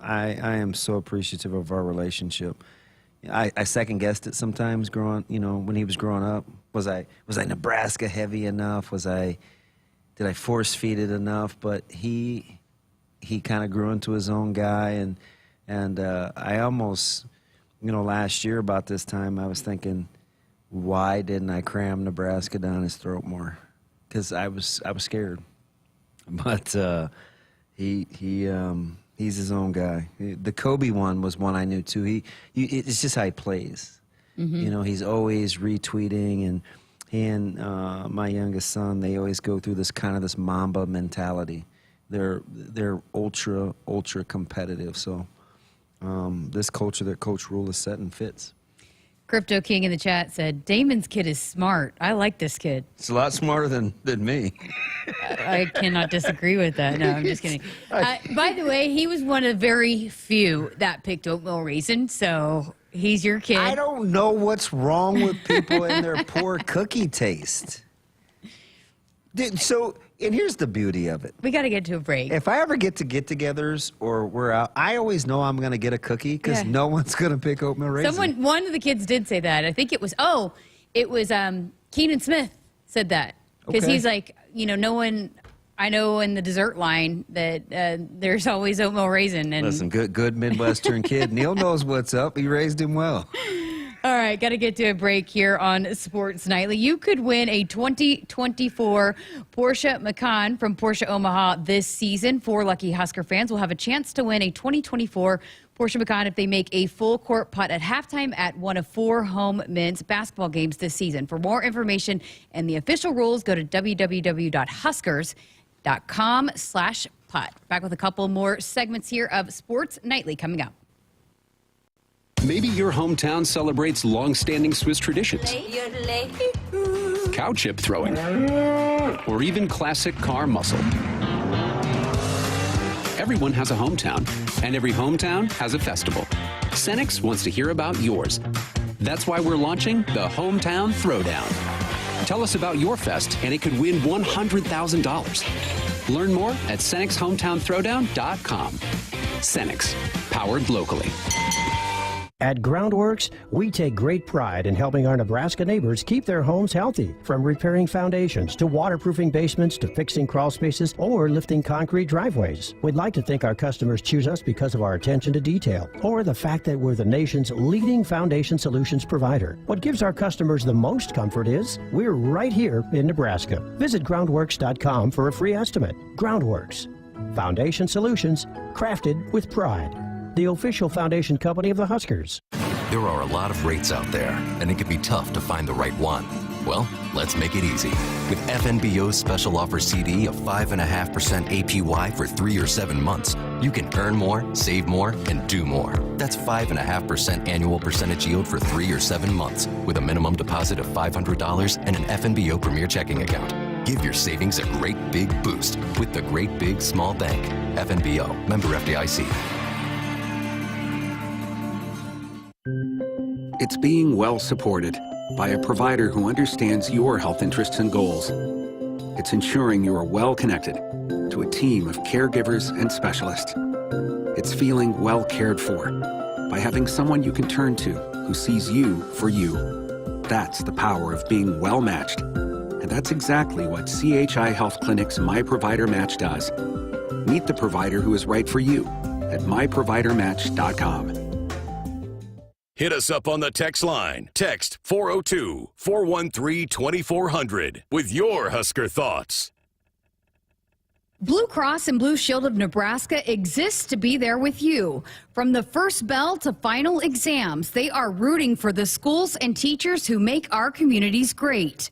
I am so appreciative of our relationship. I second guessed it sometimes growing. You know, when he was growing up, was I Nebraska heavy enough? Did I force feed it enough? But he kind of grew into his own guy, and I almost, you know, last year about this time I was thinking, why didn't I cram Nebraska down his throat more? Because I was scared. But he's his own guy. The Kobe one was one I knew too. It's just how he plays. You know, he's always retweeting, and he and my youngest son, they always go through this Mamba mentality. They're ultra competitive. So this culture that Coach Rule is setting fits.
Crypto King in the chat said, Damon's kid is smart. I like this kid.
It's a lot smarter than me.
I cannot disagree with that. No, I'm just kidding. By the way, he was one of very few that picked oatmeal raisin, so he's your kid.
I don't know what's wrong with people and their poor cookie taste. Dude, and here's the beauty of it.
We got to get to a break.
If I ever get to get-togethers or we're out, I always know I'm going to get a cookie because no one's going to pick oatmeal raisin.
One of the kids did say that. I think it was Keenan Smith said that. Because he's like, no one, I know in the dessert line that there's always oatmeal raisin. And
listen, good Midwestern kid. Neil knows what's up. He raised him well.
All right, got to get to a break here on Sports Nightly. You could win a 2024 Porsche Macan from Porsche Omaha this season. 4 lucky Husker fans will have a chance to win a 2024 Porsche Macan if they make a full court putt at halftime at one of 4 home men's basketball games this season. For more information and the official rules, go to www.huskers.com/putt. Back with a couple more segments here of Sports Nightly coming up.
Maybe your hometown celebrates long-standing Swiss traditions. Cow chip throwing. Or even classic car muscle. Everyone has a hometown, and every hometown has a festival. Cenex wants to hear about yours. That's why we're launching the Hometown Throwdown. Tell us about your fest, and it could win $100,000. Learn more at CenexHometownThrowdown.com. Cenex, powered locally.
At Groundworks, we take great pride in helping our Nebraska neighbors keep their homes healthy. From repairing foundations to waterproofing basements to fixing crawl spaces or lifting concrete driveways. We'd like to think our customers choose us because of our attention to detail or the fact that we're the nation's leading foundation solutions provider. What gives our customers the most comfort is we're right here in Nebraska. Visit groundworks.com for a free estimate. Groundworks, foundation solutions crafted with pride. The official foundation company of the Huskers.
There are a lot of rates out there, and it can be tough to find the right one. Well, let's make it easy. With FNBO's special offer CD of 5.5% APY for 3 or 7 months, you can earn more, save more, and do more. That's 5.5% annual percentage yield for 3 or 7 months with a minimum deposit of $500 and an FNBO Premier checking account. Give your savings a great big boost with the Great Big Small Bank. FNBO, member FDIC.
It's being well supported by a provider who understands your health interests and goals. It's ensuring you are well connected to a team of caregivers and specialists. It's feeling well cared for by having someone you can turn to who sees you for you. That's the power of being well matched. And that's exactly what CHI Health Clinic's My Provider Match does. Meet the provider who is right for you at myprovidermatch.com.
Hit us up on the text line. Text 402-413-2400 with your Husker thoughts.
Blue Cross and Blue Shield of Nebraska exists to be there with you. From the first bell to final exams, they are rooting for the schools and teachers who make our communities great.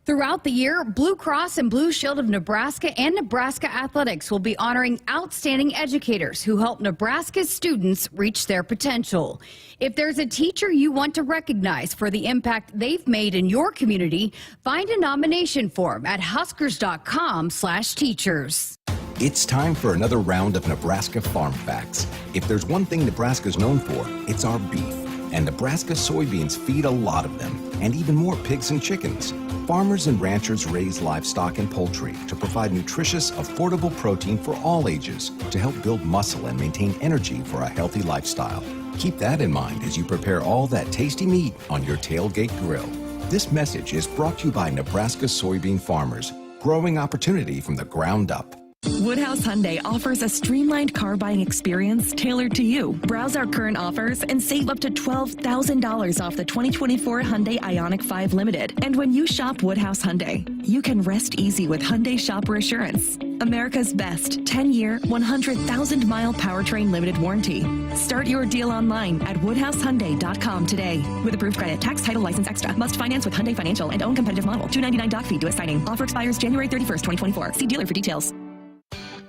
Throughout the year, Blue Cross and Blue Shield of Nebraska and Nebraska Athletics will be honoring outstanding educators who help Nebraska's students reach their potential. If there's a teacher you want to recognize for the impact they've made in your community, find a nomination form at huskers.com/teachers.
It's time for another round of Nebraska Farm Facts. If there's one thing Nebraska's known for, it's our beef. And Nebraska soybeans feed a lot of them, and even more pigs and chickens. Farmers and ranchers raise livestock and poultry to provide nutritious, affordable protein for all ages to help build muscle and maintain energy for a healthy lifestyle. Keep that in mind as you prepare all that tasty meat on your tailgate grill. This message is brought to you by Nebraska soybean farmers, growing opportunity from the ground up.
Woodhouse Hyundai offers a streamlined car buying experience tailored to you. Browse our current offers and save up to $12,000 off the 2024 Hyundai Ioniq 5 Limited. And when you shop Woodhouse Hyundai, you can rest easy with Hyundai Shopper Assurance. America's best 10-year, 100,000-mile powertrain limited warranty. Start your deal online at woodhousehyundai.com today. With approved credit, tax, title, license extra. Must finance with Hyundai Financial and own competitive model. $299 doc fee due at signing. Offer expires January 31st, 2024. See dealer for details.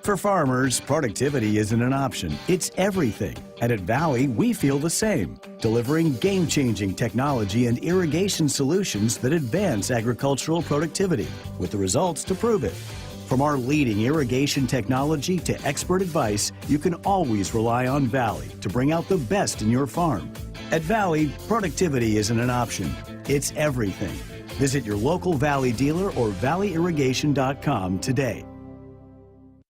For farmers, productivity isn't an option. It's everything. And at Valley, we feel the same, delivering game-changing technology and irrigation solutions that advance agricultural productivity, with the results to prove it. From our leading irrigation technology to expert advice, you can always rely on Valley to bring out the best in your farm. At Valley, productivity isn't an option. It's everything. Visit your local Valley dealer or valleyirrigation.com today.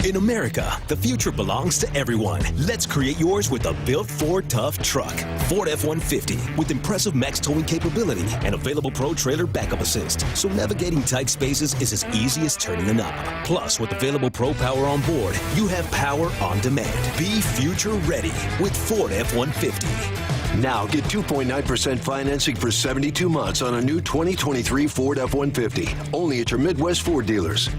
In America, the future belongs to everyone. Let's create yours with a built Ford Tough truck. Ford F-150 with impressive max towing capability and available Pro Trailer Backup Assist. So navigating tight spaces is as easy as turning a knob. Plus, with available Pro Power on board, you have power on demand. Be future ready with Ford F-150.
Now get 2.9% financing for 72 months on a new 2023 Ford F-150. Only at your Midwest Ford dealers.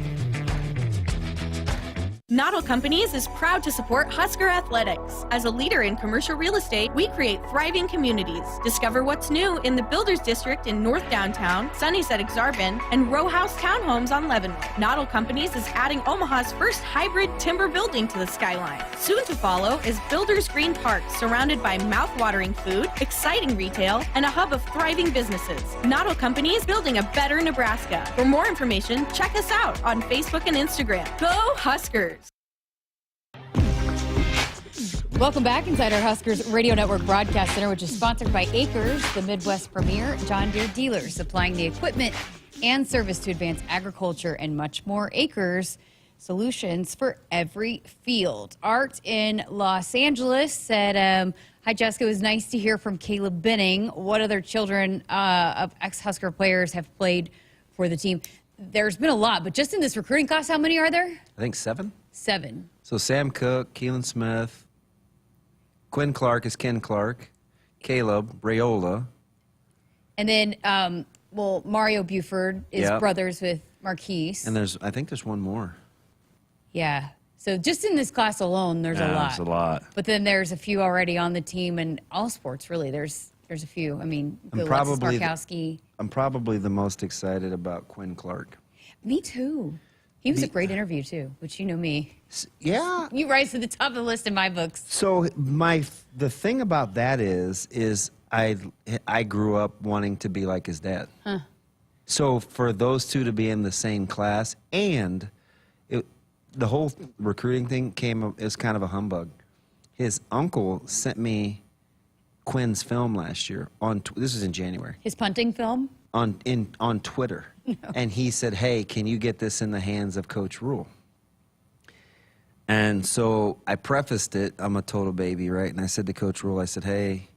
Noddle Companies is proud to support Husker Athletics. As a leader in commercial real estate, we create thriving communities. Discover what's new in the Builders District in North Downtown, Sunnyside-Exarban, and row house townhomes on Leavenworth. Noddle Companies is adding Omaha's first hybrid timber building to the skyline. Soon to follow is Builders Green Park, surrounded by mouth-watering food, exciting retail, and a hub of thriving businesses. Noddle Companies, building a better Nebraska. For more information, check us out on Facebook and Instagram. Go Huskers!
Welcome back inside our Huskers Radio Network Broadcast Center, which is sponsored by Acres, the Midwest premier John Deere dealer, supplying the equipment and service to advance agriculture and much more. Acres, solutions for every field. Art in Los Angeles said, hi, Jessica. It was nice to hear from Caleb Benning. What other children of ex-Husker players have played for the team? There's been a lot, but just in this recruiting class, how many are there?
I think 7.
7.
So Sam Cook, Keelan Smith, Quinn Clark is Ken Clark, Caleb, Rayola.
And then, Mario Buford is brothers with Marquise.
And I think there's one more.
Yeah. So just in this class alone, there's a lot.
There's a lot.
But then there's a few already on the team, and all sports, really. There's a few. I mean, Alexis Markowski.
I'm probably the most excited about Quinn Clark.
Me too. He was a great interview, too, which you know me.
Yeah.
You rise to the top of the list in my books.
So the thing about that is I grew up wanting to be like his dad.
Huh.
So for those two to be in the same class, and the whole recruiting thing is kind of a humbug. His uncle sent me Quinn's film last year this was in January.
His punting film?
On Twitter. No. And he said, hey, can you get this in the hands of Coach Rule? And so I prefaced it. I'm a total baby, right? And I said to Coach Rule, I said, hey,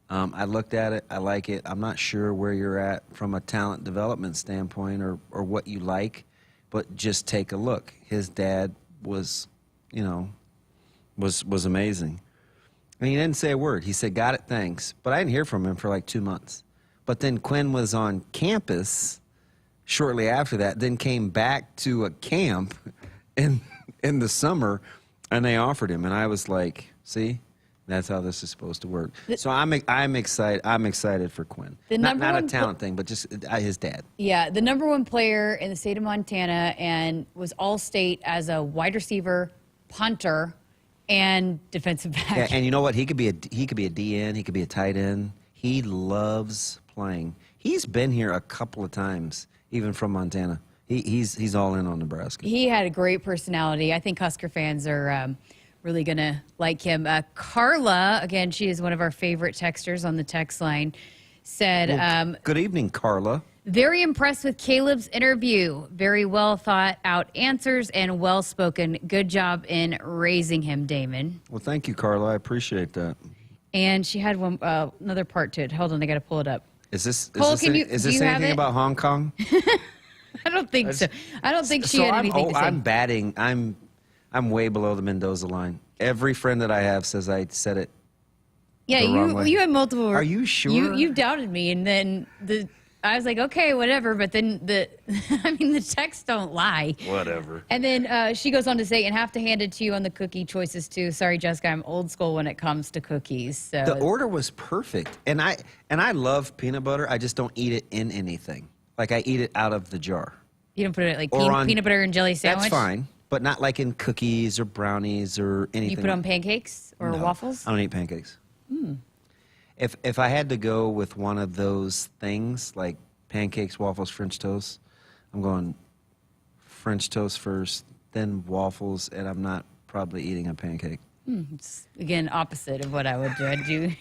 I looked at it. I like it. I'm not sure where you're at from a talent development standpoint or what you like, but just take a look. His dad was amazing. And he didn't say a word. He said, got it, thanks. But I didn't hear from him for like 2 months. But then Quinn was on campus shortly after that, then came back to a camp in the summer, and they offered him. And I was like, see, that's how this is supposed to work. So I'm excited. I'm excited for Quinn. Not a talent thing, but just his dad.
Yeah, the #1 player in the state of Montana, and was all-state as a wide receiver, punter, and defensive back.
Yeah, and you know what? He could be a DN. He could be a tight end. He loves playing. He's been here a couple of times, even from Montana. He's all in on Nebraska.
He had a great personality. I think Husker fans are really going to like him. Carla, again, she is one of our favorite texters on the text line, said...
good evening, Carla.
Very impressed with Caleb's interview. Very well thought out answers and well spoken. Good job in raising him, Damon.
Well, thank you, Carla. I appreciate that.
And she had another part to it. Hold on, I got to pull it up.
Is this
anything
about Hong Kong?
I don't think so. I don't think she had anything to say.
I'm batting. I'm way below the Mendoza line. Every friend that I have says I said it.
Yeah, you had multiple.
Are you sure?
You doubted me, and then I was like, okay, whatever. But then the texts don't lie.
Whatever.
And then she goes on to say, and have to hand it to you on the cookie choices too. Sorry, Jessica, I'm old school when it comes to cookies. So
The order was perfect. And I love peanut butter. I just don't eat it in anything. Like I eat it out of the jar.
You don't put it like
on,
peanut butter and jelly sandwich?
That's fine. But not like in cookies or brownies or anything.
You put it on pancakes or waffles?
I don't eat pancakes.
Mm.
If I had to go with one of those things, like pancakes, waffles, French toast, I'm going French toast first, then waffles, and I'm not probably eating a pancake.
It's, again, opposite of what I would do. I'd do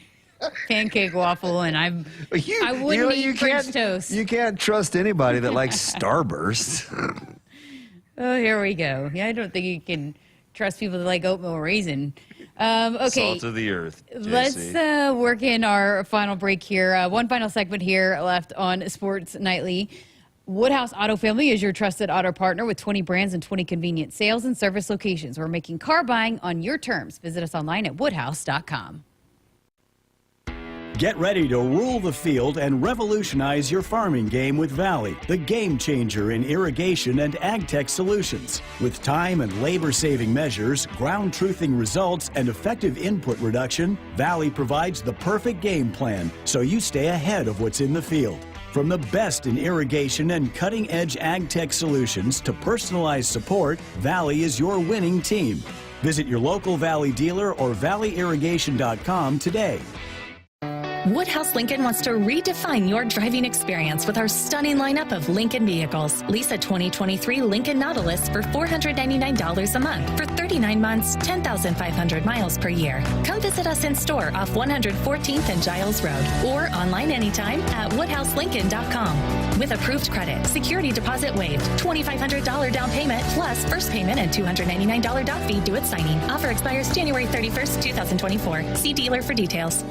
pancake, waffle, and I wouldn't eat French toast.
You can't trust anybody that likes Starburst.
Oh, here we go. Yeah, I don't think you can trust people that like oatmeal raisin. Okay.
Salt of the earth. JC.
Let's work in our final break here. One final segment here left on Sports Nightly. Woodhouse Auto Family is your trusted auto partner with 20 brands and 20 convenient sales and service locations. We're making car buying on your terms. Visit us online at woodhouse.com.
Get ready to rule the field and revolutionize your farming game with Valley, the game changer in irrigation and ag tech solutions. With time and labor-saving measures, ground-truthing results, and effective input reduction, Valley provides the perfect game plan so you stay ahead of what's in the field. From the best in irrigation and cutting-edge ag tech solutions to personalized support, Valley is your winning team. Visit your local Valley dealer or valleyirrigation.com today.
Woodhouse Lincoln wants to redefine your driving experience with our stunning lineup of Lincoln vehicles. Lease a 2023 Lincoln Nautilus for $499 a month for 39 months, 10,500 miles per year. Come visit us in store off 114th and Giles Road or online anytime at woodhouselincoln.com. With approved credit, security deposit waived, $2,500 down payment plus first payment and $299 dock fee due at signing. Offer expires January 31st, 2024. See dealer for details.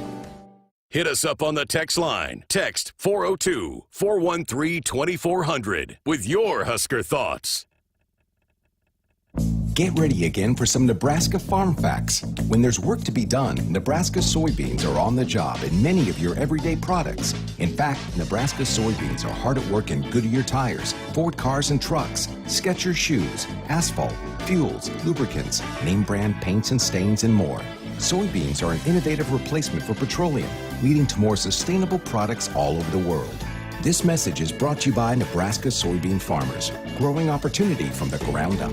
Hit us up on the text line. Text 402-413-2400 with your Husker thoughts.
Get ready again for some Nebraska farm facts. When there's work to be done, Nebraska soybeans are on the job in many of your everyday products. In fact, Nebraska soybeans are hard at work in Goodyear tires, Ford cars and trucks, Skechers shoes, asphalt, fuels, lubricants, name brand paints and stains, and more. Soybeans are an innovative replacement for petroleum, leading to more sustainable products all over the world. This message is brought to you by Nebraska soybean farmers, growing opportunity from the ground up.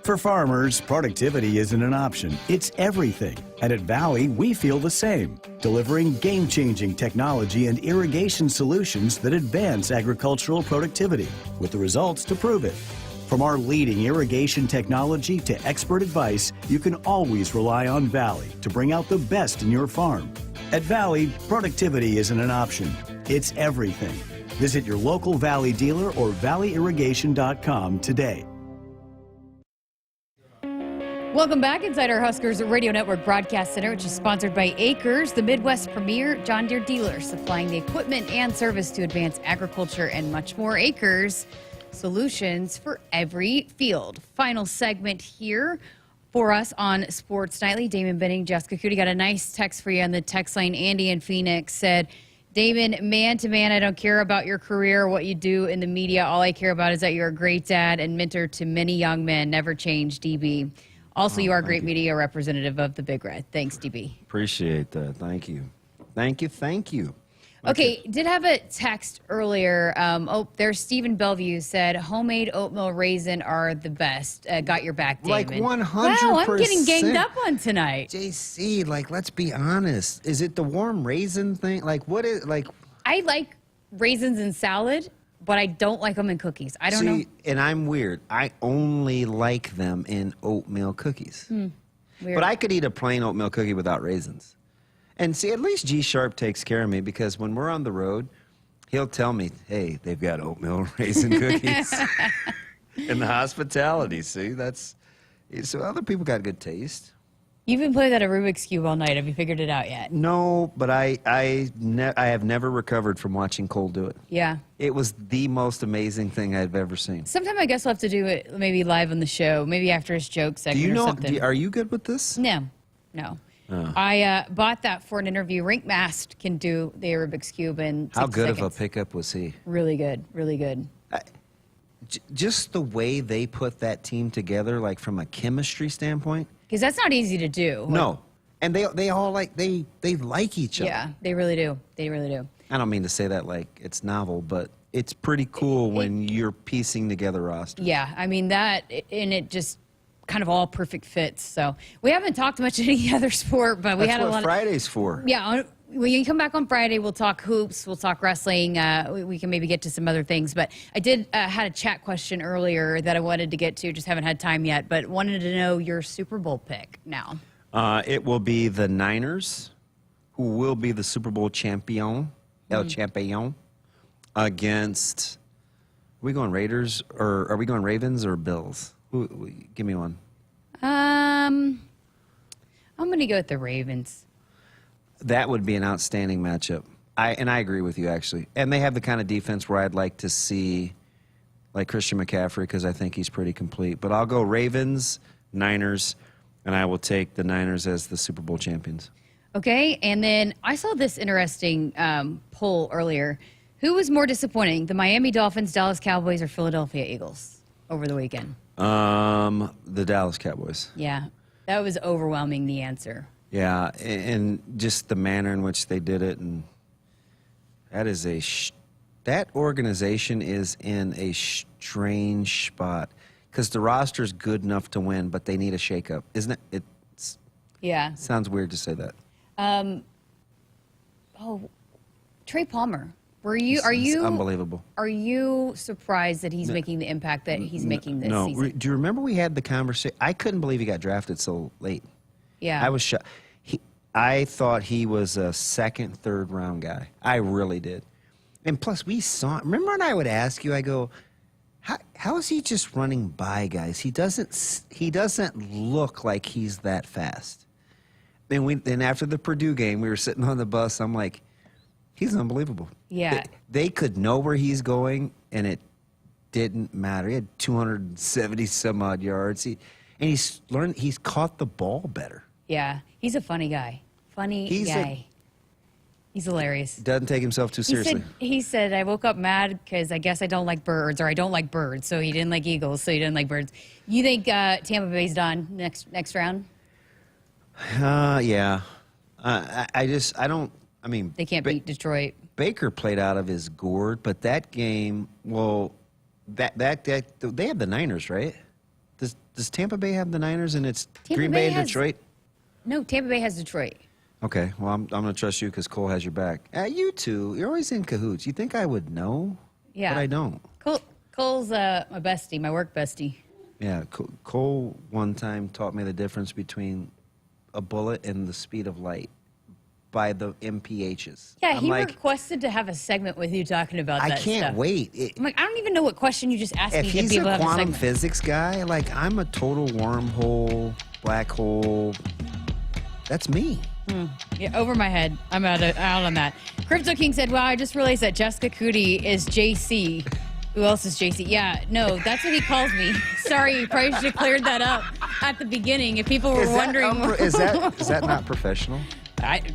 For farmers, productivity isn't an option, it's everything. And at Valley, we feel the same, delivering game-changing technology and irrigation solutions that advance agricultural productivity, with the results to prove it. From our leading irrigation technology to expert advice, you can always rely on Valley to bring out the best in your farm. At Valley, productivity isn't an option, it's everything. Visit your local Valley dealer or valleyirrigation.com today.
Welcome back inside our Huskers Radio Network Broadcast Center, which is sponsored by Acres, the Midwest premier John Deere dealer, supplying the equipment and service to advance agriculture and much more. Acres, solutions for every field. Final segment here for us on Sports Nightly. Damon Benning, Jessica Coody got a nice text for you on the text line. Andy in Phoenix said, Damon, man to man, I don't care about your career or what you do in the media. All I care about is that you're a great dad and mentor to many young men. Never change, DB. Also, you are a great media representative of the Big Red. Thanks, DB.
Appreciate that. Thank you. Thank you.
Okay, did have a text earlier. There's Stephen Bellevue said, homemade oatmeal raisin are the best. Got your back, Damon.
Like 100%.
Wow, I'm getting ganged up on tonight.
JC, let's be honest. Is it the warm raisin thing?
I like raisins in salad, but I don't like them in cookies. I don't know.
And I'm weird. I only like them in oatmeal cookies.
Weird.
But I could eat a plain oatmeal cookie without raisins. And see, at least G Sharpe takes care of me, because when we're on the road, he'll tell me, hey, they've got oatmeal raisin cookies. And the hospitality, see, so other people got good taste.
You've been playing that a Rubik's Cube all night. Have you figured it out yet?
No, but I have never recovered from watching Cole do it.
Yeah.
It was the most amazing thing I've ever seen.
Sometime I guess we'll have to do it maybe live on the show, maybe after his joke segment or something.
Are you good with this?
No. I bought that for an interview. Rink Mast can do the Rubik's Cube in 60
How good
seconds.
of a pickup was he?
Really good, really good.
Just the way they put that team together, like from a chemistry standpoint.
Because that's not easy to do.
No. And they all like each other.
Yeah, they really do. They really do.
I don't mean to say that like it's novel, but it's pretty cool when you're piecing together rosters.
Yeah, I mean that, and it just kind of all perfect fits. So we haven't talked much any other sport, but we
That's
had a
what
lot.
Friday's for.
Yeah, when you come back on Friday, we'll talk hoops, we'll talk wrestling. We can maybe get to some other things. But I did had a chat question earlier that I wanted to get to, just haven't had time yet. But wanted to know your Super Bowl pick now.
It will be the Niners, who will be the Super Bowl champion, El Champion, against. Are we going Raiders or are we going Ravens or Bills? Give me one.
I'm going to go with the Ravens.
That would be an outstanding matchup. I agree with you, actually. And they have the kind of defense where I'd like to see, like Christian McCaffrey, because I think he's pretty complete. But I'll go Ravens, Niners, and I will take the Niners as the Super Bowl champions.
Okay, and then I saw this interesting poll earlier. Who was more disappointing, the Miami Dolphins, Dallas Cowboys, or Philadelphia Eagles over the weekend?
The Dallas Cowboys.
Yeah, that was overwhelming, the answer.
Yeah, and just the manner in which they did it, and that is that organization is in a strange spot because the roster's good enough to win, but they need a shakeup, isn't it?
Yeah.
Sounds weird to say that.
Trey Palmer. Are you
unbelievable?
Are you surprised that he's making the impact that he's making this season?
Do you remember we had the conversation? I couldn't believe he got drafted so late.
Yeah.
I was shocked. I thought he was a second, third round guy. I really did. And plus, we saw. Remember when I would ask you? I go, how is he just running by guys? He doesn't look like he's that fast. And after the Purdue game, we were sitting on the bus. I'm like, he's unbelievable.
Yeah.
They could know where he's going, and it didn't matter. He had 270 some odd yards. He's caught the ball better.
Yeah, he's a funny guy. He's hilarious.
Doesn't take himself too seriously.
He said, I woke up mad because I guess I don't like birds, or I don't like birds. So he didn't like eagles, so he didn't like birds. You think Tampa Bay's done next round?
Yeah. I don't. I mean,
they can't beat Detroit.
Baker played out of his gourd, but that game, they have the Niners, right? Does Tampa Bay have the Niners and it's Green Bay and Detroit?
No, Tampa Bay has Detroit.
Okay, well, I'm going to trust you because Cole has your back. You two, you're always in cahoots. You think I would know?
Yeah.
But I don't.
Cole's my bestie, my work bestie.
Yeah, Cole one time taught me the difference between a bullet and the speed of light by the MPHs.
Yeah, he requested to have a segment with you talking about that stuff.
I can't wait.
I'm like, I don't even know what question you just asked me.
If he's a quantum physics guy, like I'm a total wormhole, black hole. That's me.
Yeah, over my head. I'm out on that. Crypto King said, wow, I just realized that Jessica Coody is JC. Who else is JC? Yeah, no, that's what he calls me. Sorry, you probably should have cleared that up at the beginning if people were wondering.
Is that not professional?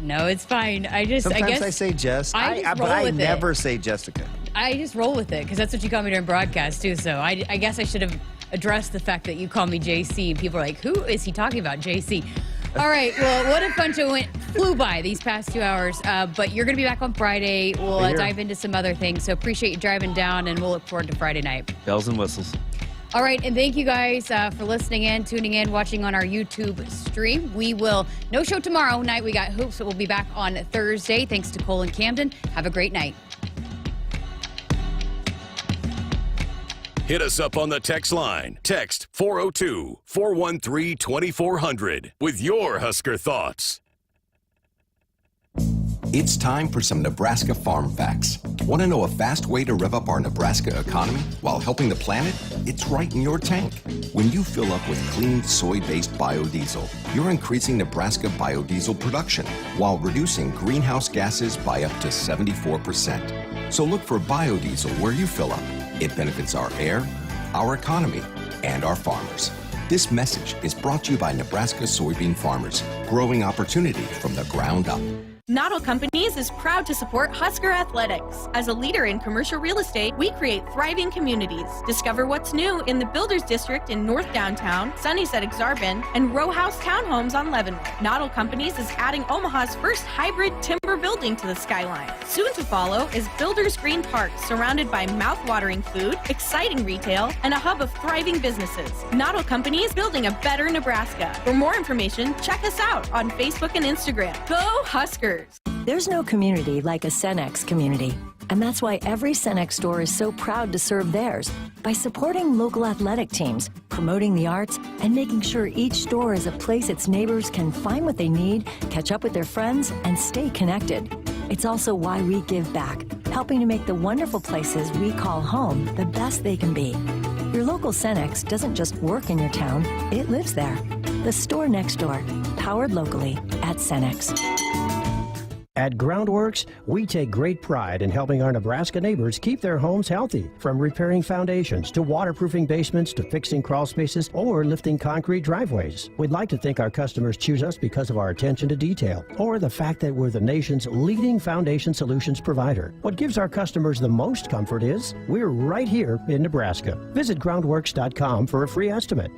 No, it's fine.
Sometimes I say Jess, but I never say Jessica.
I just roll with it because that's what you call me during broadcast too. So I guess I should have addressed the fact that you call me JC. And people are like, who is he talking about, JC? All right, well, what a fun show. Flew by these past 2 hours, but you're going to be back on Friday. We'll dive into some other things, so appreciate you driving down, and we'll look forward to Friday night.
Bells and whistles.
All right, and thank you guys for listening in, tuning in, watching on our YouTube stream. No show tomorrow night. We got hoops, so we'll be back on Thursday. Thanks to Cole and Camden. Have a great night.
Hit us up on the text line. Text 402-413-2400 with your Husker thoughts.
It's time for some Nebraska farm facts. Want to know a fast way to rev up our Nebraska economy while helping the planet? It's right in your tank. When you fill up with clean soy-based biodiesel, you're increasing Nebraska biodiesel production while reducing greenhouse gases by up to 74%. So look for biodiesel where you fill up. It benefits our air, our economy, and our farmers. This message is brought to you by Nebraska soybean farmers, growing opportunity from the ground up.
Noddle Companies is proud to support Husker Athletics. As a leader in commercial real estate, we create thriving communities. Discover what's new in the Builders District in North Downtown, Sunnyside-Exarban, and row house townhomes on Leavenworth. Noddle Companies is adding Omaha's first hybrid timber building to the skyline. Soon to follow is Builders Green Park, surrounded by mouth-watering food, exciting retail, and a hub of thriving businesses. Noddle Companies, building a better Nebraska. For more information, check us out on Facebook and Instagram. Go Huskers!
There's no community like a Cenex community. And that's why every Cenex store is so proud to serve theirs by supporting local athletic teams, promoting the arts, and making sure each store is a place its neighbors can find what they need, catch up with their friends, and stay connected. It's also why we give back, helping to make the wonderful places we call home the best they can be. Your local Cenex doesn't just work in your town, it lives there. The store next door, powered locally at Cenex.
At Groundworks, we take great pride in helping our Nebraska neighbors keep their homes healthy, from repairing foundations to waterproofing basements to fixing crawl spaces or lifting concrete driveways. We'd like to think our customers choose us because of our attention to detail or the fact that we're the nation's leading foundation solutions provider. What gives our customers the most comfort is we're right here in Nebraska. Visit groundworks.com for a free estimate.